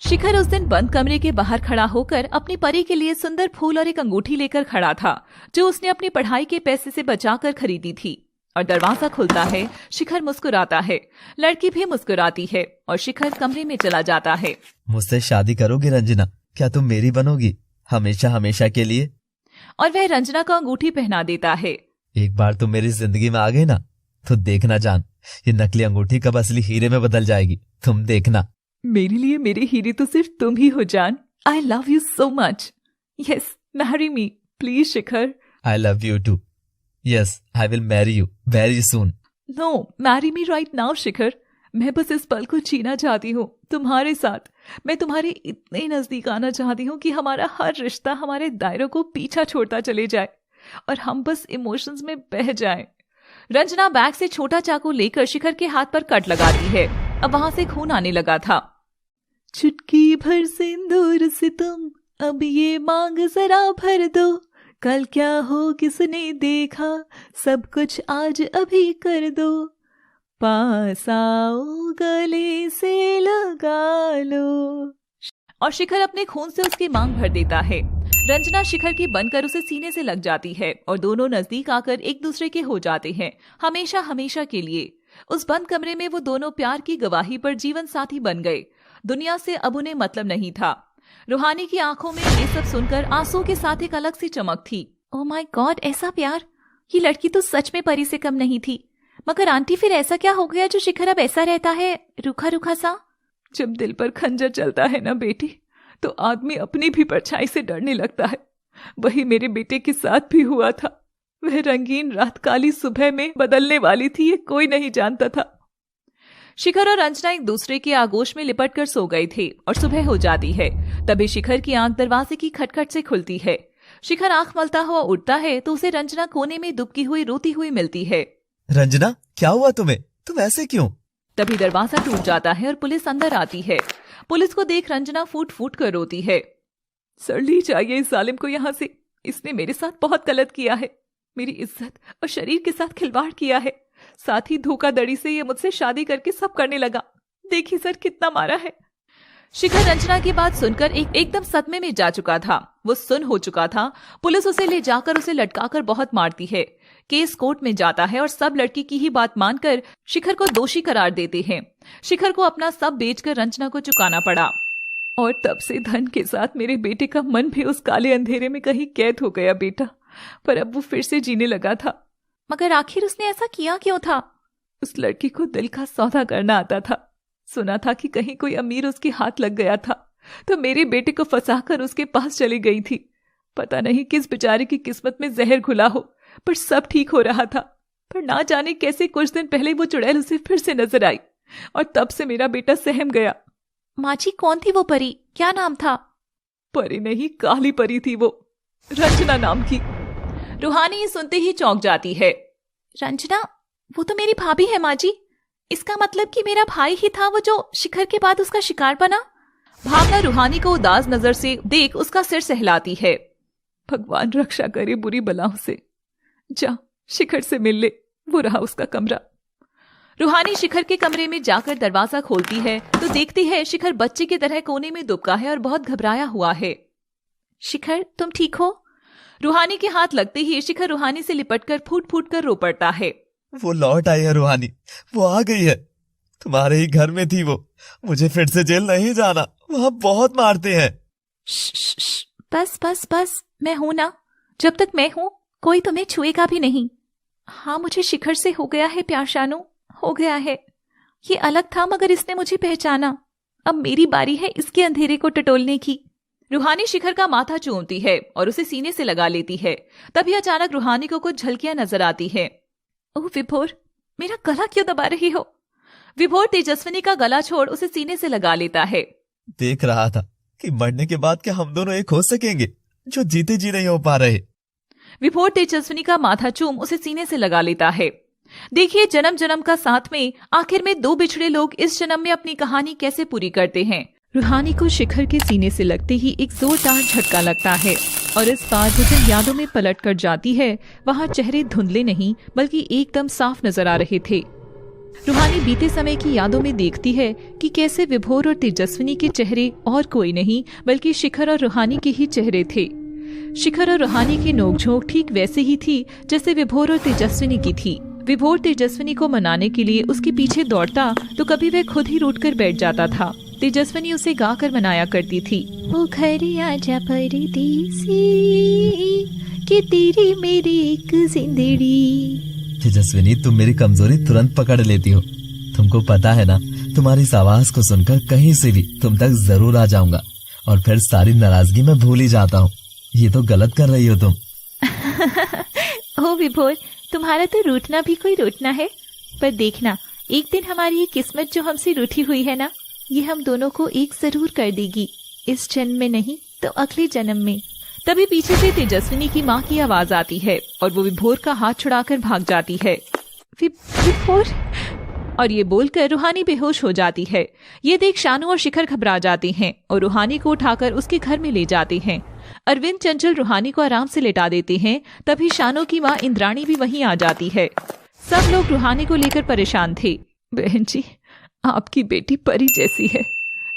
शिखर उस दिन बंद कमरे के बाहर खड़ा होकर अपनी परी के लिए सुंदर फूल और एक अंगूठी लेकर खड़ा था, जो उसने अपनी पढ़ाई के पैसे से बचाकर खरीदी थी। और दरवाजा खुलता है, शिखर मुस्कुराता है, लड़की भी मुस्कुराती है और शिखर कमरे में चला जाता है। मुझसे शादी करोगी रंजना? क्या तुम मेरी बनोगी हमेशा हमेशा के लिए? और वह रंजना को अंगूठी पहना देता है। एक बार तुम मेरी जिंदगी में आ गई ना, तो देखना जान, ये नकली अंगूठी कब असली हीरे में बदल जाएगी, तुम देखना। मेरे लिए मेरे हीरे तो सिर्फ तुम ही हो जान। I love you so much. Yes, marry me please Shikhar. I love you too. Yes, I will marry you very soon. No, marry me right now Shikhar. मैं बस इस पल को जीना चाहती हूँ तुम्हारे साथ। मैं तुम्हारे इतने नजदीक आना चाहती हूँ कि हमारा हर रिश्ता हमारे दायरों को पीछा छोड़ता चले जाए और हम बस इमोशंस में बह जाएं। रंजना बैग से छोटा चाकू लेकर शिखर के हाथ पर कट लगाती है। अब वहां से खून आने लगा था। चुटकी भर सिंदूर से तुम अब ये मांग जरा भर दो, कल क्या हो किसने देखा, सब कुछ आज अभी कर दो, पास आओ गले से लगा लो। और शिखर अपने खून से उसकी मांग भर देता है। रंजना शिखर की बनकर उसे सीने से लग जाती है और दोनों नजदीक आकर एक दूसरे के हो जाते हैं, हमेशा हमेशा के लिए। उस बंद कमरे में वो दोनों प्यार की गवाही पर जीवन साथी बन गए। दुनिया से अब उन्हें मतलब नहीं था। रूहानी की आंखों में ये सब सुनकर आंसू के साथ एक अलग सी चमक थी। ओह माय गॉड, ऐसा प्यार! ये लड़की तो सच में परी से कम नहीं थी। मगर आंटी, फिर ऐसा क्या हो गया जो शिखर अब ऐसा रहता है, रूखा रूखा सा? जब दिल पर खंजर चलता है ना बेटी, तो आदमी अपनी भी परछाई से डरने लगता है। वही मेरे बेटे के साथ भी हुआ था। वह रंगीन रात काली सुबह में बदलने वाली थी, ये कोई नहीं जानता था। शिखर और रंजना एक दूसरे के आगोश में लिपट कर सो गए थे और सुबह हो जाती है। तभी शिखर की आंख दरवाजे की खटखट से खुलती है। शिखर आंख मलता हुआ उठता है तो उसे रंजना कोने में दुबकी हुई रोती हुई मिलती है। रंजना, क्या हुआ तुम्हें? तुम ऐसे क्यों? तभी दरवाजा टूट जाता है और पुलिस अंदर आती है। पुलिस को देख रंजना फूट फूट कर रोती है। सर ली जाइए इस जालिम को यहाँ से। इसने मेरे साथ बहुत गलत किया है, मेरी इज्जत और शरीर के साथ खिलवाड़ किया है। साथ ही धोखाधड़ी से ये मुझसे शादी करके सब करने लगा। देखिए सर कितना मारा है। शिखर रंजना की बात सुनकर एकदम सदमे में जा चुका था। वो सुन हो चुका था। पुलिस उसे ले जाकर उसे लटकाकर बहुत मारती है। केस कोर्ट में जाता है और सब लड़की की ही बात मानकर शिखर को दोषी करार देते हैं। शिखर को अपना सब बेचकर रंजना को चुकाना पड़ा और तब से धन के साथ मेरे बेटे का मन भी उस काले अंधेरे में कहीं कैद हो गया बेटा। पर अब वो फिर से जीने लगा था। मगर आखिर उसने ऐसा किया क्यों था? उस लड़की को दिल का सौदा करना आता था। सुना था कि कहीं कोई अमीर उसके हाथ लग गया था, तो मेरे बेटे को फंसाकर उसके पास चली गई थी। पता नहीं किस बेचारे की किस्मत में जहर घुला हो, पर सब ठीक हो रहा था। पर ना जाने कैसे कुछ दिन पहले वो चुड़ैल उसे फिर से नजर आई और तब से मेरा बेटा सहम गया। माँ जी, कौन थी वो परी? क्या नाम था? परी नहीं, काली परी थी वो, रंजना नाम की। रूहानी ये सुनते ही चौंक जाती है। रंजना? वो तो मेरी भाभी है माँ जी। इसका मतलब कि मेरा भाई ही था वो जो शिखर के बाद उसका शिकार बना। भावना रूहानी को उदास नजर से देख उसका सिर सहलाती है। भगवान रक्षा करे बुरी बलाओं से। जा शिखर से मिल ले, वो रहा उसका कमरा। रूहानी शिखर के कमरे में जाकर दरवाजा खोलती है तो देखती है शिखर बच्चे की तरह कोने में दुबका है और बहुत घबराया हुआ है। शिखर, तुम ठीक हो? रूहानी के हाथ लगते ही शिखर रूहानी से लिपटकर फूट फूट कर रो पड़ता है। वो लौट आई है रूहानी, वो आ गई है। तुम्हारे ही घर में थी वो। मुझे फिर से जेल नहीं जाना, वहां बहुत मारते हैं। बस बस बस, मैं हूं ना। जब तक मैं हूं कोई तुम्हें छुएगा भी नहीं। हाँ, मुझे शिखर से हो गया है प्यार शानू, हो गया है। ये अलग था मगर इसने मुझे पहचाना। अब मेरी बारी है इसके अंधेरे को टटोलने की। रूहानी शिखर का माथा चूमती है और उसे सीने से लगा लेती है। तभी अचानक रूहानी को कुछ झलकियां नजर आती है। ओह विभोर, मेरा गला क्यों दबा रही हो? विभोर तेजस्विनी का गला छोड़ उसे सीने से लगा लेता है। देख रहा था कि मरने के बाद क्या हम दोनों एक हो सकेंगे, जो जीते जी नहीं हो पा रहे। विभोर तेजस्विनी का माथा चूम उसे सीने से लगा लेता है। देखिए, जन्म जन्म का साथ में आखिर में दो बिछड़े लोग इस जन्म में अपनी कहानी कैसे पूरी करते हैं। रूहानी को शिखर के सीने से लगते ही एक जोरदार झटका लगता है और इस बार वो जिन यादों में पलट कर जाती है वहां चेहरे धुंधले नहीं बल्कि एकदम साफ नजर आ रहे थे। रूहानी बीते समय की यादों में देखती है कि कैसे विभोर और तेजस्विनी के चेहरे और कोई नहीं बल्कि शिखर और रूहानी के ही चेहरे थे। शिखर और रूहानी की नोकझोंक ठीक वैसे ही थी जैसे विभोर और तेजस्विनी की थी। विभोर तेजस्विनी को मनाने के लिए उसके पीछे दौड़ता तो कभी वह खुद ही रूठकर बैठ जाता था। तेजस्विनी उसे गाकर मनाया करती थी, ओ घर आजा परदेसी कि तेरी मेरी एक जिंदड़ी। तेजस्विनी, तुम मेरी कमजोरी तुरंत पकड़ लेती हो। तुमको पता है ना, तुम्हारी इस आवाज को सुनकर कहीं से भी तुम तक जरूर आ जाऊंगा और फिर सारी नाराजगी मैं भूल ही जाता हूँ। ये तो गलत कर रही हो तुम। ओ विभोर, तुम्हारा तो रूठना भी कोई रूठना है, पर देखना एक दिन हमारी ये किस्मत जो हमसे रूठी हुई है ना, ये हम दोनों को एक जरूर कर देगी। इस जन्म में नहीं तो अगले जन्म में। तभी पीछे से तेजस्विनी की माँ की आवाज आती है और वो विभोर का हाथ छुड़ाकर भाग जाती है। विभोर, और ये बोलकर रूहानी बेहोश हो जाती है। ये देख शानू और शिखर घबरा जाते हैं और रूहानी को उठाकर उसके घर में ले जाते हैं। अरविंद चंचल रूहानी को आराम से लेटा देते हैं। तभी शानू की माँ इंद्राणी भी वहीं आ जाती है। सब लोग रूहानी को लेकर परेशान थे। बहन जी, आपकी बेटी परी जैसी है,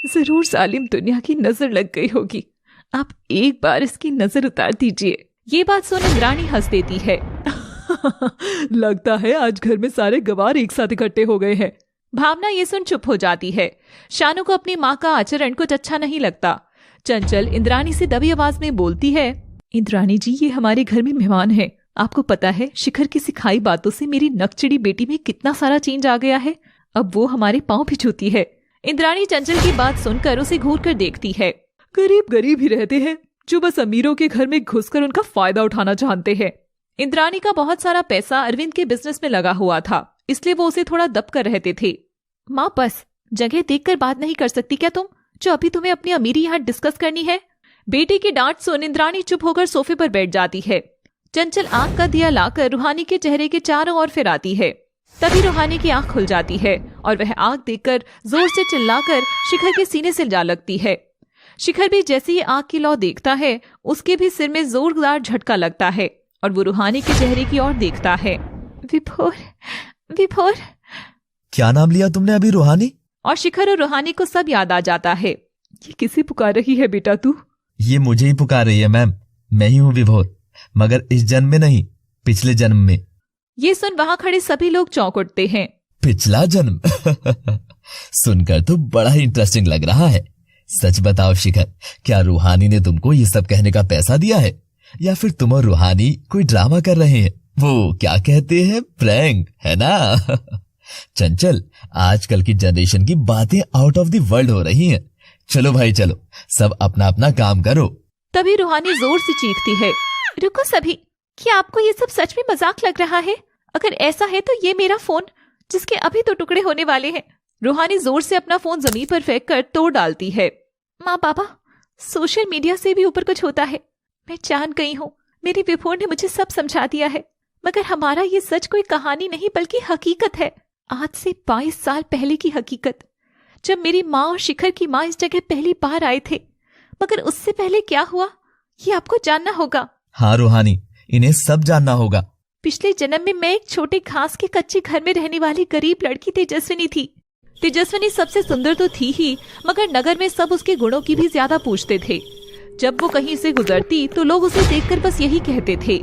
जरूर जालिम दुनिया की नजर लग गई होगी। आप एक बार इसकी नजर उतार दीजिए। ये बात सुन इंद्राणी हंस देती है। लगता है आज घर में सारे गवार एक साथ इकट्ठे हो गए हैं। भावना ये सुन चुप हो जाती है। शानू को अपनी माँ का आचरण कुछ अच्छा नहीं लगता। चंचल इंद्राणी से दबी आवाज में बोलती है, इंद्राणी जी, ये हमारे घर में मेहमान है। आपको पता है शिखर की सिखाई बातों से मेरी नकचिड़ी बेटी में कितना सारा चेंज आ गया है। अब वो हमारे पाँव भी छूती है। इंद्राणी चंचल की बात सुनकर उसे घूर कर देखती है। गरीब गरीब ही रहते हैं जो बस अमीरों के घर में घुसकर उनका फायदा उठाना जानते हैं। इंद्राणी का बहुत सारा पैसा अरविंद के बिजनेस में लगा हुआ था, इसलिए वो उसे थोड़ा दब कर रहते थे। माँ, बस जगह देखकर बात नहीं कर सकती क्या तुम, जो अभी तुम्हें अपनी अमीरी यहाँ डिस्कस करनी है। बेटी की डांट सुन इंद्राणी चुप होकर सोफे पर बैठ जाती है। चंचल आंख का दिया लाकर रूहानी के चेहरे के चारों ओर फिराती है। तभी रूहानी की आंख खुल जाती है और वह आंख देखकर जोर से चिल्लाकर शिखर के सीने से जा लगती है। शिखर भी जैसे ही आंख की लौ देखता है, उसके भी सिर में जोरदार झटका लगता है और वो रूहानी के चेहरे की ओर देखता है। विभोर, विभोर, क्या नाम लिया तुमने अभी, रूहानी? और शिखर और रूहानी को सब याद आ जाता है। ये किसे पुकार रही है बेटा तू? ये मुझे ही पुकार रही है मैम। मैं ही हूँ विभोर, मगर इस जन्म में नहीं, पिछले जन्म में। ये सुन वहां खड़े सभी लोग चौंक उठते हैं। पिछला जन्म? सुनकर तो बड़ा ही इंटरेस्टिंग लग रहा है। सच बताओ शिखर, क्या रूहानी ने तुमको ये सब कहने का पैसा दिया है, या फिर तुम और रूहानी कोई ड्रामा कर रहे हैं? वो क्या कहते हैं, प्रैंक, है ना? चंचल, आजकल की जनरेशन की बातें आउट ऑफ द वर्ल्ड हो रही हैं। चलो भाई चलो, सब अपना अपना काम करो। तभी रूहानी जोर से चीखती है, रुको सभी, क्या आपको ये सब सच में मजाक लग रहा है? अगर ऐसा है तो ये मेरा फोन, जिसके अभी तो टुकड़े होने वाले हैं। रूहानी जोर से अपना फोन जमीन पर फेंक कर तोड़ डालती है। माँ बाबा, सोशल मीडिया से भी ऊपर कुछ होता है। मैं जान गई हूँ, मेरी विभोर ने मुझे सब समझा दिया है, मगर हमारा ये सच कोई कहानी नहीं बल्कि हकीकत है। आज से 22 साल पहले की हकीकत, जब मेरी माँ और शिखर की माँ इस जगह पहली बार आए थे। मगर उससे पहले क्या हुआ, ये आपको जानना होगा। हाँ रूहानी, इन्हें सब जानना होगा। पिछले जन्म में मैं एक छोटे घास के कच्चे घर में रहने वाली गरीब लड़की तेजस्विनी थी। तेजस्विनी सबसे सुंदर तो थी ही, मगर नगर में सब उसके गुणों की भी ज्यादा पूछते थे। जब वो कहीं से गुजरती तो लोग उसे देखकर बस यही कहते थे,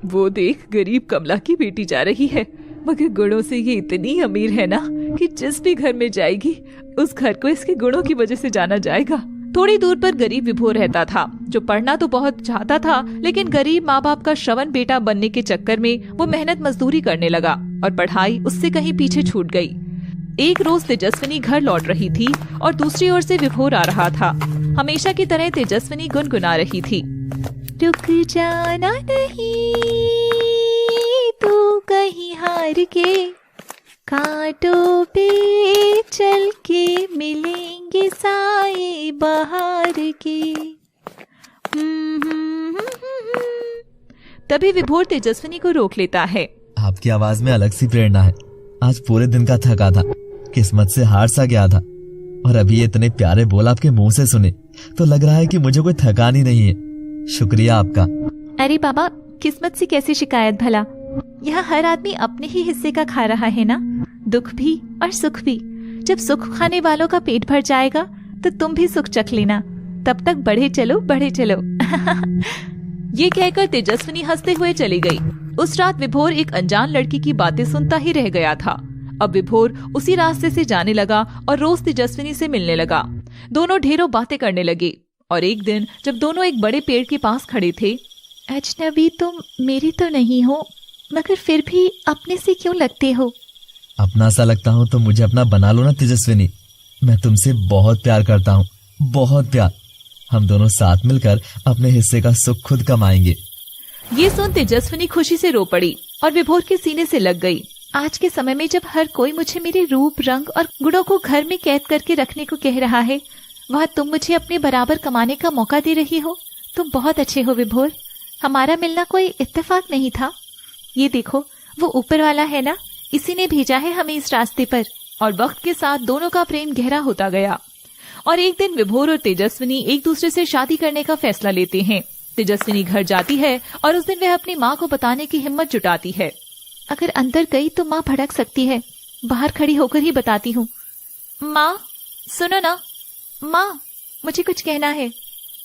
वो देख, गरीब कमला की बेटी जा रही है, मगर गुणों से ये इतनी अमीर है ना कि जिस भी घर में जाएगी उस घर को इसके गुणों की वजह से जाना जाएगा। थोड़ी दूर पर गरीब विभोर रहता था, जो पढ़ना तो बहुत चाहता था, लेकिन गरीब माँ बाप का श्रवण बेटा बनने के चक्कर में वो मेहनत मजदूरी करने लगा और पढ़ाई उससे कहीं पीछे छूट गई। एक रोज तेजस्विनी घर लौट रही थी और दूसरी ओर से विभोर आ रहा था। हमेशा की तरह तेजस्विनी गुनगुना रही थी, रुक जाना नहीं तू कहीं हार के, कांटों पे चल के मिलेंगे साए बहार के। तभी विभोर तेजस्विनी को रोक लेता है। आपकी आवाज में अलग सी प्रेरणा है। आज पूरे दिन का थका था, किस्मत से हार सा गया था, और अभी ये इतने प्यारे बोल आपके मुंह से सुने तो लग रहा है कि मुझे कोई थकान ही नहीं है। शुक्रिया आपका। अरे बाबा, किस्मत से कैसी शिकायत भला, यहाँ हर आदमी अपने ही हिस्से का खा रहा है ना, दुख भी और सुख भी। जब सुख खाने वालों का पेट भर जाएगा तो तुम भी सुख चख लेना। तब तक बढ़े चलो, बढ़े चलो। ये कहकर तेजस्विनी हंसते हुए चली गई। उस रात विभोर एक अनजान लड़की की बातें सुनता ही रह गया था। अब विभोर उसी रास्ते से जाने लगा और रोज तेजस्विनी से मिलने लगा। दोनों ढेरों बातें करने लगे और एक दिन जब दोनों एक बड़े पेड़ के पास खड़े थे, अजनबी तुम मेरी तो नहीं हो, मगर फिर भी अपने से क्यों लगते हो? अपना सा लगता हूँ तो मुझे अपना बना लो ना तेजस्विनी। मैं तुमसे बहुत प्यार करता हूँ, बहुत प्यार। हम दोनों साथ मिलकर अपने हिस्से का सुख खुद कमाएंगे। ये सुन तेजस्विनी खुशी से रो पड़ी और विभोर के सीने से लग गई। आज के समय में जब हर कोई मुझे मेरे रूप, रंग और गुणों को घर में कैद करके रखने को कह रहा है, वहाँ तुम मुझे अपने बराबर कमाने का मौका दे रही हो। तुम बहुत अच्छे हो विभोर। हमारा मिलना कोई इत्तेफाक नहीं था। ये देखो, वो ऊपर वाला है ना, इसी ने भेजा है हमें इस रास्ते पर। और वक्त के साथ दोनों का प्रेम गहरा होता गया और एक दिन विभोर और तेजस्विनी एक दूसरे से शादी करने का फैसला लेते हैं। तेजस्विनी घर जाती है और उस दिन वह अपनी माँ को बताने की हिम्मत जुटाती है। अगर अंदर गई तो माँ भड़क सकती है, बाहर खड़ी होकर ही बताती हूँ। माँ सुनो ना, माँ मुझे कुछ कहना है।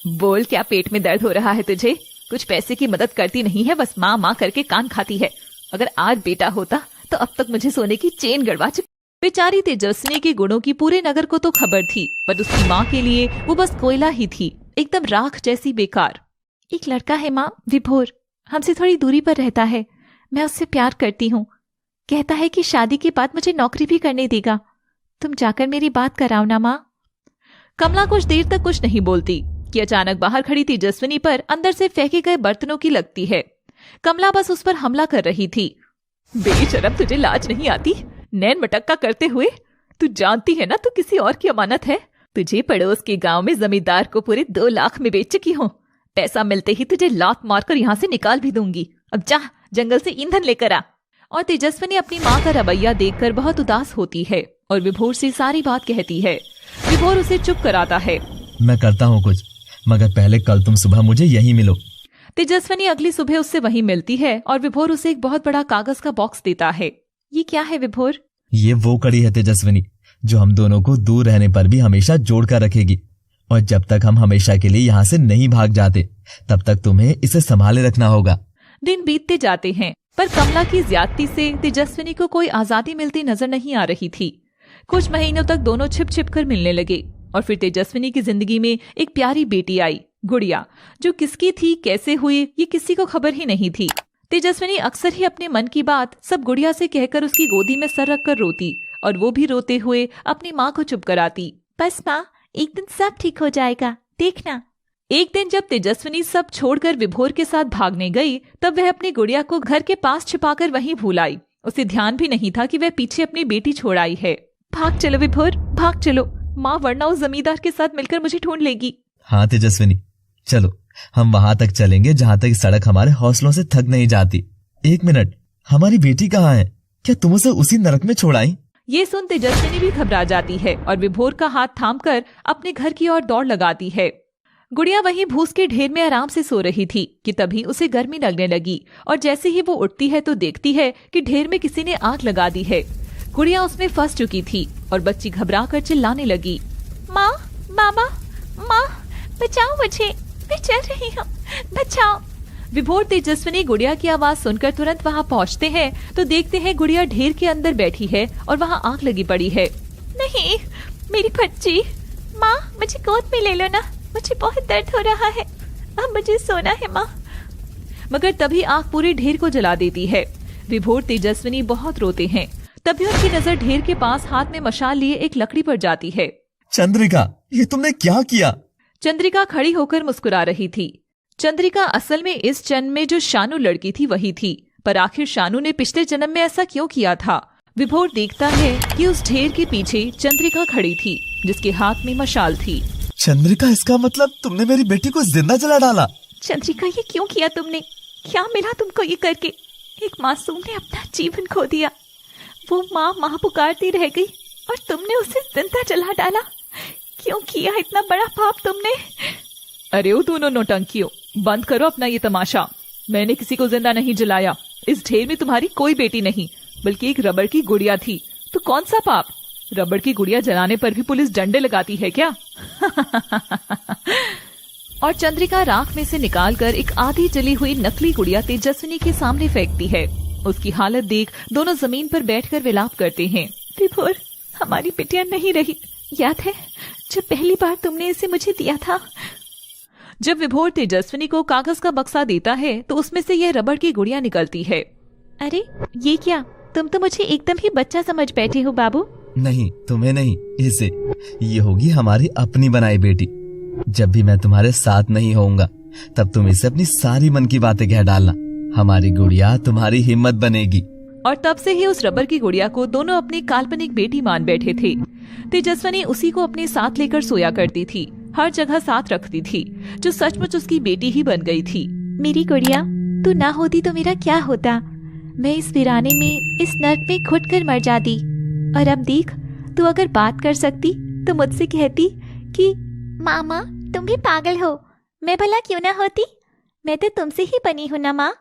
बोल, क्या पेट में दर्द हो रहा है तुझे? कुछ पैसे की मदद करती नहीं है, बस माँ माँ करके कान खाती है। अगर आज बेटा होता तो अब तक मुझे सोने की चेन गड़वा चुकी। बेचारी तेजस्विनी के गुणों की पूरे नगर को तो खबर थी, पर उसकी माँ के लिए वो बस कोयला ही थी, एकदम राख जैसी बेकार। एक लड़का है माँ, विभोर, हमसे थोड़ी दूरी पर रहता है। मैं उससे प्यार करती हूँ। कहता है कि शादी के बाद मुझे नौकरी भी करने देगा। तुम जाकर मेरी बात कराओ ना माँ। कमला कुछ देर तक कुछ नहीं बोलती कि अचानक बाहर खड़ी तेजस्विनी पर अंदर से फेंके गए बर्तनों की लगती है। कमला बस उस पर हमला कर रही थी। बेशरम, तुझे लाज नहीं आती? नैन मटक्का करते हुए, तू जानती है ना तू किसी और की अमानत है। तुझे पड़ोस के गांव में जमींदार को पूरे 2 लाख में बेच चुकी हूँ। पैसा मिलते ही तुझे लात मारकर यहाँ से निकाल भी दूंगी। अब जा, जंगल से ईंधन लेकर आ। और तेजस्विनी अपनी माँ का रवैया देखकर बहुत उदास होती है और विभोर से सारी बात कहती है। विभोर उसे चुप कराता है। मैं करता हूँ कुछ, मगर पहले कल तुम सुबह मुझे यहीं मिलो। तेजस्विनी अगली सुबह उससे वहीं मिलती है और विभोर उसे एक बहुत बड़ा कागज का बॉक्स देता है। ये क्या है विभोर? ये वो कड़ी है तेजस्विनी जो हम दोनों को दूर रहने पर भी हमेशा जोड़ कर रखेगी। और जब तक हम हमेशा के लिए यहाँ से नहीं भाग जाते, तब तक तुम्हें इसे संभाले रखना होगा। दिन बीतते जाते हैं, पर कमला की ज्यादती से तेजस्विनी को कोई आजादी मिलती नजर नहीं आ रही थी। कुछ महीनों तक दोनों छिप छिप कर मिलने लगे और फिर तेजस्विनी की जिंदगी में एक प्यारी बेटी आई, गुड़िया, जो किसकी थी, कैसे हुई, ये किसी को खबर ही नहीं थी। तेजस्विनी अक्सर ही अपने मन की बात सब गुड़िया से कहकर उसकी गोदी में सर रख कर रोती और वो भी रोते हुए अपनी माँ को चुप कराती। बस माँ, एक दिन सब ठीक हो जाएगा, देखना। एक दिन जब तेजस्विनी सब छोड़कर विभोर के साथ भागने गई, तब वह अपनी गुड़िया को घर के पास छिपाकर वहीं भूल आई। उसे ध्यान भी नहीं था कि वह पीछे अपनी बेटी छोड़ आई है। भाग चलो विभोर, भाग चलो माँ, वरना उस जमींदार के साथ मिलकर मुझे ढूंढ लेगी। हाँ तेजस्विनी, चलो हम वहां तक चलेंगे जहाँ तक सड़क हमारे हौसलों से थक नहीं जाती। 1 मिनट, हमारी बेटी कहाँ है? क्या तुम उसे उसी नरक में छोड़ आई? ये सुन तेजस्विनी भी घबरा जाती है और विभोर का हाथ थामकर अपने घर की ओर दौड़ लगाती है। गुड़िया वहीं भूस के ढेर में आराम से सो रही थी कि तभी उसे गर्मी लगने लगी और जैसे ही वो उठती है तो देखती है कि ढेर में किसी ने आग लगा दी है। गुड़िया उसमें फंस चुकी थी और बच्ची घबराकर चिल्लाने लगी, माँ, मामा, माँ बचाओ मुझे, मैं चल रही हूँ, बचाओ। विभोर तेजस्विनी गुड़िया की आवाज सुनकर तुरंत वहाँ पहुँचते हैं तो देखते हैं गुड़िया ढेर के अंदर बैठी है और वहाँ आग लगी पड़ी है। नहीं, मेरी बच्ची, माँ मुझे गोद में ले लो ना, मुझे बहुत दर्द हो रहा है, अब मुझे सोना है माँ। मगर तभी आग पूरे ढेर को जला देती है। विभोर तेजस्विनी बहुत रोते हैं। तभी उनकी नजर ढेर के पास हाथ में मशाल लिए एक लकड़ी पर जाती है। चंद्रिका, ये तुमने क्या किया? चंद्रिका खड़ी होकर मुस्कुरा रही थी। चंद्रिका असल में इस जन्म में जो शानू लड़की थी वही थी, पर आखिर शानू ने पिछले जन्म में ऐसा क्यों किया था? विभोर देखता है कि उस ढेर के पीछे चंद्रिका खड़ी थी जिसके हाथ में मशाल थी। चंद्रिका, इसका मतलब तुमने मेरी बेटी को जिंदा जला डाला? चंद्रिका, ये क्यों किया तुमने? क्या मिला तुमको ये करके? एक मासूम ने अपना जीवन खो दिया, वो माँ माँ पुकारती रह गई और तुमने उसे जिंदा जला डाला। क्यों किया इतना बड़ा पाप तुमने? अरे ओ दोनों नौटंकियों, बंद करो अपना ये तमाशा। मैंने किसी को जिंदा नहीं जलाया। इस ढेर में तुम्हारी कोई बेटी नहीं, बल्कि एक रबड़ की गुड़िया थी। तो कौन सा पाप? रबड़ की गुड़िया जलाने पर भी पुलिस डंडे लगाती है क्या? और चंद्रिका राख में से निकालकर एक आधी जली हुई नकली गुड़िया तेजस्विनी के सामने फेंकती है। उसकी हालत देख दोनों जमीन पर बैठकर विलाप करते हैं। विभोर, हमारी बिटिया नहीं रही। याद है जब पहली बार तुमने इसे मुझे दिया था? जब विभोर तेजस्विनी को कागज का बक्सा देता है तो उसमें से यह रबड़ की गुड़िया निकलती है। अरे ये क्या? तुम तो मुझे एकदम ही बच्चा समझ बैठे हो बाबू। नहीं, तुम्हें नहीं, इसे। ये होगी हमारी अपनी बनाई बेटी। जब भी मैं तुम्हारे साथ नहीं होऊंगा तब तुम इसे अपनी सारी मन की बातें कह डालना। हमारी गुड़िया तुम्हारी हिम्मत बनेगी। और तब से ही उस रबर की गुड़िया को दोनों अपनी काल्पनिक बेटी मान बैठे थे। तेजस्विनी उसी को अपने साथ लेकर सोया करती थी, हर जगह साथ रखती थी, जो सचमुच उसकी बेटी ही बन गई थी। मेरी गुड़िया, तू ना होती तो मेरा क्या होता? मैं इस वीराने में, इस नर्क में घुट कर मर जाती। और अब देख, तू अगर बात कर सकती तो मुझसे कहती कि मामा तुम भी पागल हो। मैं भला क्यों ना होती? मैं तो तुमसे ही बनी हूँ ना माँ,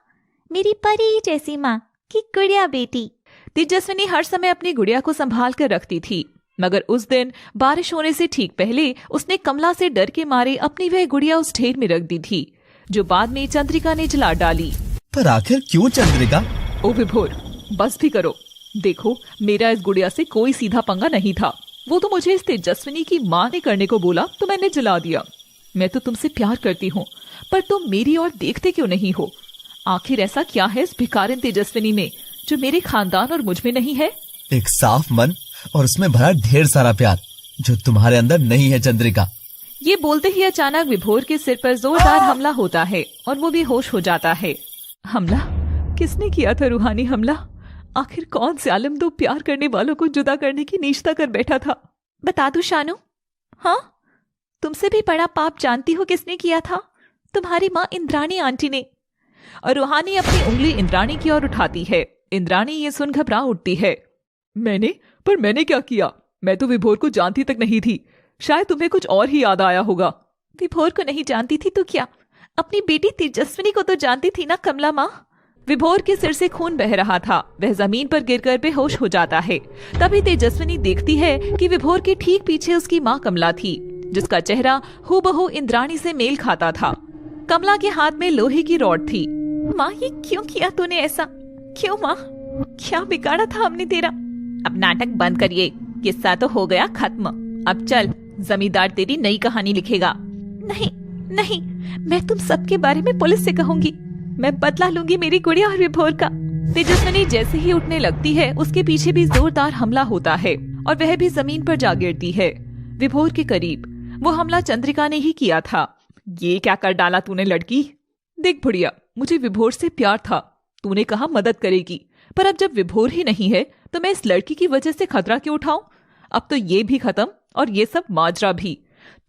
मेरी परी जैसी माँ की गुड़िया बेटी। तेजस्विनी हर समय अपनी गुड़िया को संभाल कर रखती थी, मगर उस दिन बारिश होने से ठीक पहले उसने कमला से डर के मारे अपनी वह गुड़िया उस ढेर में रख दी थी, जो बाद में चंद्रिका ने जला डाली। पर आखिर क्यों चंद्रिका? ओ विभोर, बस भी करो। देखो, मेरा इस गुड़िया से कोई सीधा पंगा नहीं था। वो तो मुझे इस तेजस्विनी की माँ ने करने को बोला तो मैंने जला दिया। मैं तो तुमसे प्यार करती हूँ, पर तुम मेरी ओर देखते क्यों नहीं हो? आखिर ऐसा क्या है इस भिखारिन तेजस्विनी में जो मेरे खानदान और मुझ में नहीं है? एक साफ मन और उसमें भरा ढेर सारा प्यार जो तुम्हारे अंदर नहीं है चंद्रिका। ये बोलते ही अचानक विभोर के सिर पर जोरदार हमला होता है और वो बेहोश हो जाता है। हमला? किसने किया था रूहानी हमला? आखिर कौन से आलम दो प्यार करने वालों को जुदा करने की नीचता कर बैठा था? बता दूं शानू? हाँ, तुमसे भी बड़ा पाप जानती हो किसने किया था? तुम्हारी माँ इंद्राणी आंटी ने। और रूहानी अपनी उंगली इंद्राणी की ओर उठाती है। इंद्राणी ये सुन घबरा उठती है। मैंने क्या किया? मैं तो विभोर को जानती तक नहीं थी। शायद तुम्हें कुछ और ही याद आया होगा। विभोर को नहीं जानती थी तो क्या, अपनी बेटी तेजस्विनी को तो जानती थी ना कमला माँ। विभोर के सिर से खून बह रहा था। वह जमीन पर गिरकर बेहोश हो जाता है। तभी तेजस्विनी देखती है कि विभोर के ठीक पीछे उसकी माँ कमला थी, जिसका चेहरा हूबहू इंद्राणी से मेल खाता था। कमला के हाथ में लोहे की रॉड थी। माँ, ये क्यों किया तूने ऐसा? क्यों माँ? क्या बिगाड़ा था हमने तेरा? अब नाटक बंद करिए, किस्सा तो हो गया खत्म। अब चल, जमींदार तेरी नई कहानी लिखेगा। नहीं नहीं, मैं तुम सबके बारे में पुलिस से कहूंगी। मैं बदला लूंगी मेरी गुड़िया और विभोर का। तेजस्विनी जैसे ही उठने लगती है, उसके पीछे भी जोरदार हमला होता है और वह भी जमीन पर जा गिरती है, विभोर के करीब। वो हमला चंद्रिका ने ही किया था। ये क्या कर डाला तूने लड़की? देख बुढ़िया, मुझे विभोर से प्यार था। तूने कहा मदद करेगी, पर अब जब विभोर ही नहीं है तो मैं इस लड़की की वजह से खतरा क्यों उठाऊं? अब तो ये भी खत्म और ये सब माजरा भी।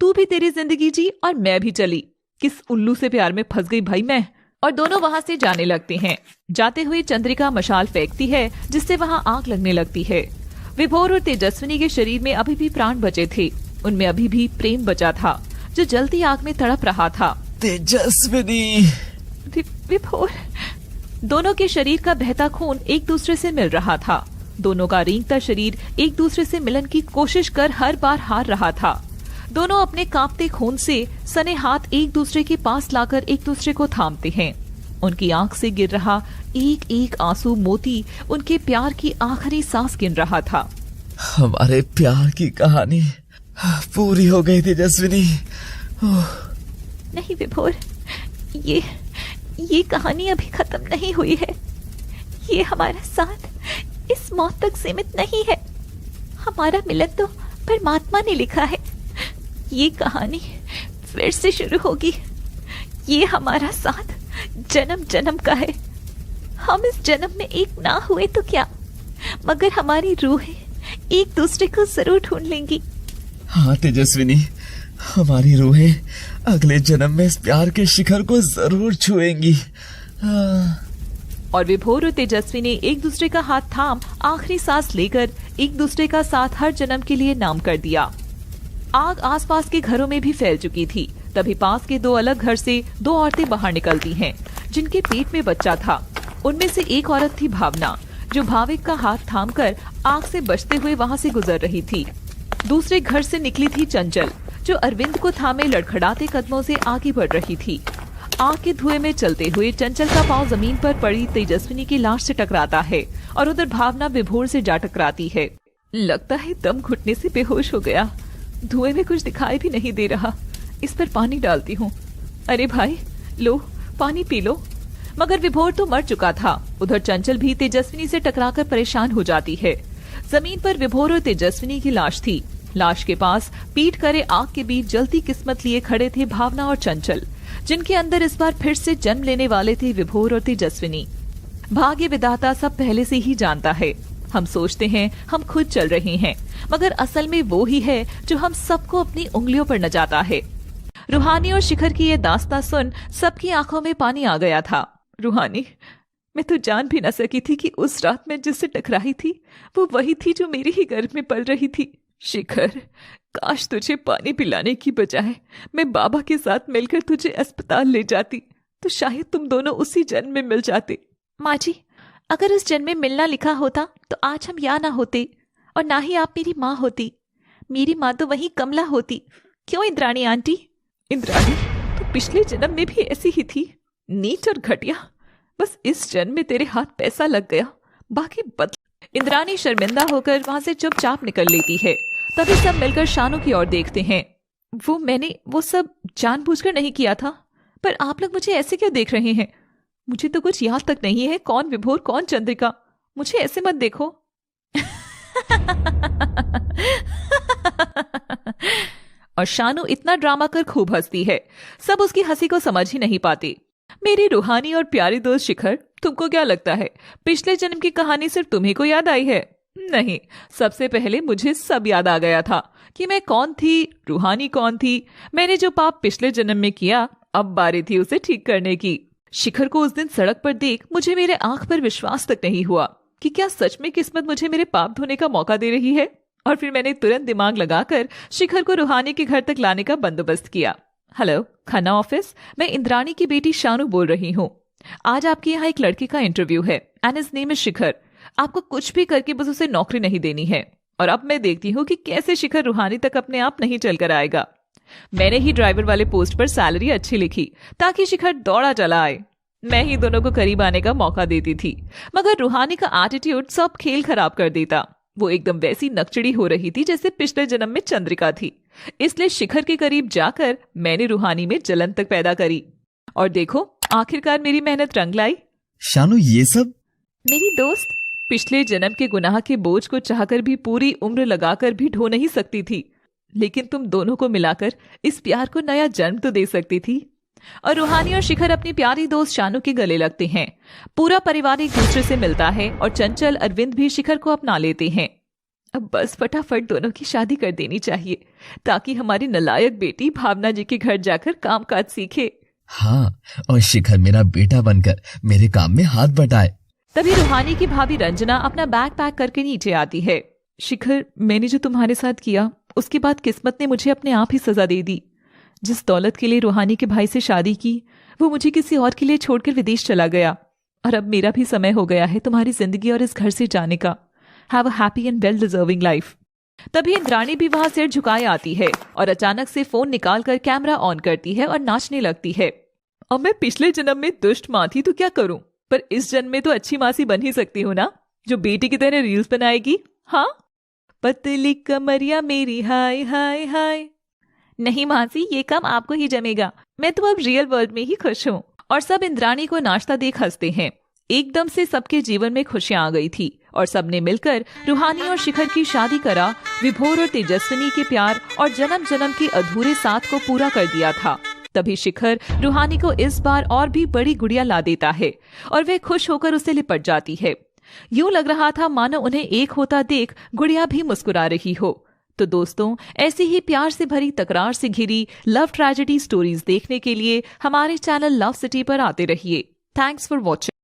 तू भी तेरी जिंदगी जी और मैं भी चली। किस उल्लू से प्यार में फंस गई भाई मैं। और दोनों वहां से जाने लगते हैं। जाते हुए चंद्रिका मशाल फेंकती है, जिससे वहां आग लगने लगती है। विभोर और तेजस्विनी के शरीर में अभी भी प्राण बचे थे। उनमें अभी भी प्रेम बचा था, जो जलती आग में तड़प रहा था। तेजस्विनी! विभोर! दोनों के शरीर का बहता खून एक दूसरे से मिल रहा था। दोनों का रेंगता शरीर एक दूसरे से मिलन की कोशिश कर हर बार हार रहा था। दोनों अपने कांपते खून से सने हाथ एक दूसरे के पास लाकर एक दूसरे को थामते हैं। उनकी आंख से गिर रहा एक एक आंसू मोती उनके प्यार की आखिरी सांस गिन रहा था। हमारे प्यार की कहानी पूरी हो गई तेजस्विनी। नहीं विभोर, ये कहानी अभी खत्म नहीं हुई है। ये हमारा साथ इस मौत तक सीमित नहीं है। हमारा मिलन तो परमात्मा ने लिखा है। ये कहानी फिर से शुरू होगी। ये हमारा साथ जन्म जन्म का है। हम इस जन्म में एक ना हुए तो क्या, मगर हमारी रूहें एक दूसरे को जरूर ढूंढ लेंगी। हाँ तेजस्विनी, हमारी रूहें अगले जन्म में इस प्यार के शिखर को जरूर छुएंगी। और विभोर और तेजस्वी ने एक दूसरे का हाथ थाम आखिरी सांस लेकर एक दूसरे का साथ हर जन्म के लिए नाम कर दिया। आग आसपास के घरों में भी फैल चुकी थी। तभी पास के दो अलग घर से दो औरतें बाहर निकलती हैं, जिनके पेट में बच्चा था। उनमें से एक औरत थी भावना, जो भाविक का हाथ थामकर आग से बचते हुए वहां से गुजर रही थी। दूसरे घर से निकली थी चंचल, जो अरविंद को थामे लड़खड़ाते कदमों से आगे बढ़ रही थी। आग के धुएं में चलते हुए चंचल का पांव जमीन पर पड़ी तेजस्विनी की लाश से टकराता है और उधर भावना विभोर से जा टकराती है। लगता है दम घुटने से बेहोश हो गया। धुएं में कुछ दिखाई भी नहीं दे रहा। इस पर पानी डालती हूँ। अरे भाई, लो पानी पी लो। मगर विभोर तो मर चुका था। उधर चंचल भी तेजस्विनी से टकराकर परेशान हो जाती है। जमीन पर विभोर और तेजस्विनी की लाश थी। लाश के पास पीट करे आग के बीच जलती किस्मत लिए खड़े थे भावना और चंचल, जिनके अंदर इस बार फिर से जन्म लेने वाले थे विभोर और तेजस्विनी। भाग्य विधाता सब पहले से ही जानता है। हम सोचते हैं हम खुद चल रहे हैं, मगर असल में वो ही है जो हम सबको अपनी उंगलियों पर नचाता है। रूहानी और शिखर की ये दास्तां सुन सबकी आंखों में पानी आ गया था। रूहानी, मैं तो जान भी न सकी थी कि उस रात में जिससे टकराई थी वो वही थी जो मेरे ही गर्भ में पल रही थी। शिखर, काश तुझे पानी पिलाने की बजाय मैं बाबा के साथ मिलकर तुझे अस्पताल ले जाती, तो शायद तुम दोनों उसी जन्म में मिल जाते। माँ जी, अगर उस जन्म में मिलना लिखा होता तो आज हम यहाँ ना होते और ना ही आप मेरी माँ होती। मेरी माँ तो वही कमला होती। क्यों इंद्राणी आंटी? इंद्राणी तो पिछले जन्म में भी ऐसी ही थी, नीच और घटिया। बस इस जन्म में तेरे हाथ पैसा लग गया, बाकी इंद्राणी शर्मिंदा होकर वहां से चुपचाप निकल लेती है। तभी सब मिलकर शानू की ओर देखते हैं। मैंने वो सब जानबूझकर नहीं किया था, पर आप लोग मुझे ऐसे क्यों देख रहे हैं? मुझे तो कुछ याद तक नहीं है कौन विभोर कौन चंद्रिका। मुझे ऐसे मत देखो। और शानू इतना ड्रामा कर खूब हंसती है। सब उसकी हंसी को समझ ही नहीं पाते। मेरी रूहानी और प्यारी दोस्त शिखर, तुमको क्या लगता है पिछले जन्म की कहानी सिर्फ तुम्ही को याद आई है? नहीं, सबसे पहले मुझे सब याद आ गया था कि मैं कौन थी, रूहानी कौन थी। मैंने जो पाप पिछले जन्म में किया, अब बारी थी उसे ठीक करने की। शिखर को उस दिन सड़क पर देख मुझे मेरे आंख पर विश्वास तक नहीं हुआ कि क्या सच में किस्मत मुझे मेरे पाप धोने का मौका दे रही है। और फिर मैंने तुरंत दिमाग लगाकर शिखर को रूहानी के घर तक लाने का बंदोबस्त किया। हेलो खन्ना ऑफिस, मैं इंद्राणी की बेटी शानू बोल रही हूँ। आज आपके यहाँ एक लड़के का इंटरव्यू है एंड हिज नेम इज शिखर। आपको कुछ भी करके बस उसे नौकरी नहीं देनी है। और अब मैं देखती हूँ कि कैसे शिखर रूहानी तक अपने आप नहीं चलकर आएगा। मैंने ही ड्राइवर वाले पोस्ट पर सैलरी अच्छी लिखी ताकि शिखर दौड़ा चला आए। मैं ही दोनों को करीब आने का मौका देती थी, मगर रूहानी का एटीट्यूड सब खेल खराब कर देता। वो एकदम वैसी नकचड़ी हो रही थी जैसे पिछले जन्म में चंद्रिका थी। इसलिए शिखर के करीब जाकर मैंने रूहानी में जलन तक पैदा करी। और देखो आखिरकार मेरी मेहनत रंग लाई। शानू, ये सब? मेरी दोस्त पिछले जन्म के गुनाह के बोझ को चाहकर भी पूरी उम्र लगाकर भी ढो नहीं सकती थी, लेकिन तुम दोनों को मिलाकर इस प्यार को नया जन्म तो दे सकती थी। और रूहानी और शिखर अपनी प्यारी दोस्त शानू के गले लगते हैं। पूरा परिवार एक दूसरे से मिलता है और चंचल अरविंद भी शिखर को अपना लेते हैं। अब बस फटाफट दोनों की शादी कर देनी चाहिए ताकि हमारी नालायक बेटी भावना जी के घर जाकर कामकाज सीखे। हाँ, और शिखर मेरा बेटा बनकर मेरे काम में हाथ बटाए। तभी रूहानी की भाभी रंजना अपना बैग पैक करके नीचे आती है। शिखर, मैंने जो तुम्हारे साथ किया उसके बाद किस्मत ने मुझे अपने आप ही सजा दे दी। जिस दौलत के लिए रूहानी के भाई से शादी की, वो मुझे किसी और के लिए छोड़कर विदेश चला गया। और अब मेरा भी समय हो गया है तुम्हारी जिंदगी और इस घर से जाने का। Have a happy and well deserving life. तभी इंद्राणी भी वहां सिर झुकाए आती है और अचानक से फोन निकालकर कैमरा ऑन करती है और नाचने लगती है। अब मैं पिछले जन्म में दुष्ट माँ थी तो क्या करूं, पर इस जन्म में तो अच्छी मासी बन ही सकती हूँ ना, जो बेटी की तरह रील्स बनाएगी। हाँ, पतली कमरिया मेरी हाय हाय हाय। नहीं मासी, ये काम आपको ही जमेगा। मैं तो अब रियल वर्ल्ड में ही खुश हूँ। और सब इंद्राणी को नाचता देख हंसते हैं। एकदम से सबके जीवन में खुशियां आ गई थी और सबने मिलकर रूहानी और शिखर की शादी करा। विभोर और तेजस्विनी के प्यार और जन्म जन्म के अधूरे साथ को पूरा कर दिया था। तभी शिखर रूहानी को इस बार और भी बड़ी गुड़िया ला देता है और वे खुश होकर उसे लिपट जाती है। यूं लग रहा था मानो उन्हें एक होता देख गुड़िया भी मुस्कुरा रही हो। तो दोस्तों, ऐसी ही प्यार से भरी तकरार से घिरी लव ट्रेजेडी स्टोरीज देखने के लिए हमारे चैनल लव सिटी पर आते रहिए। Thanks for watching.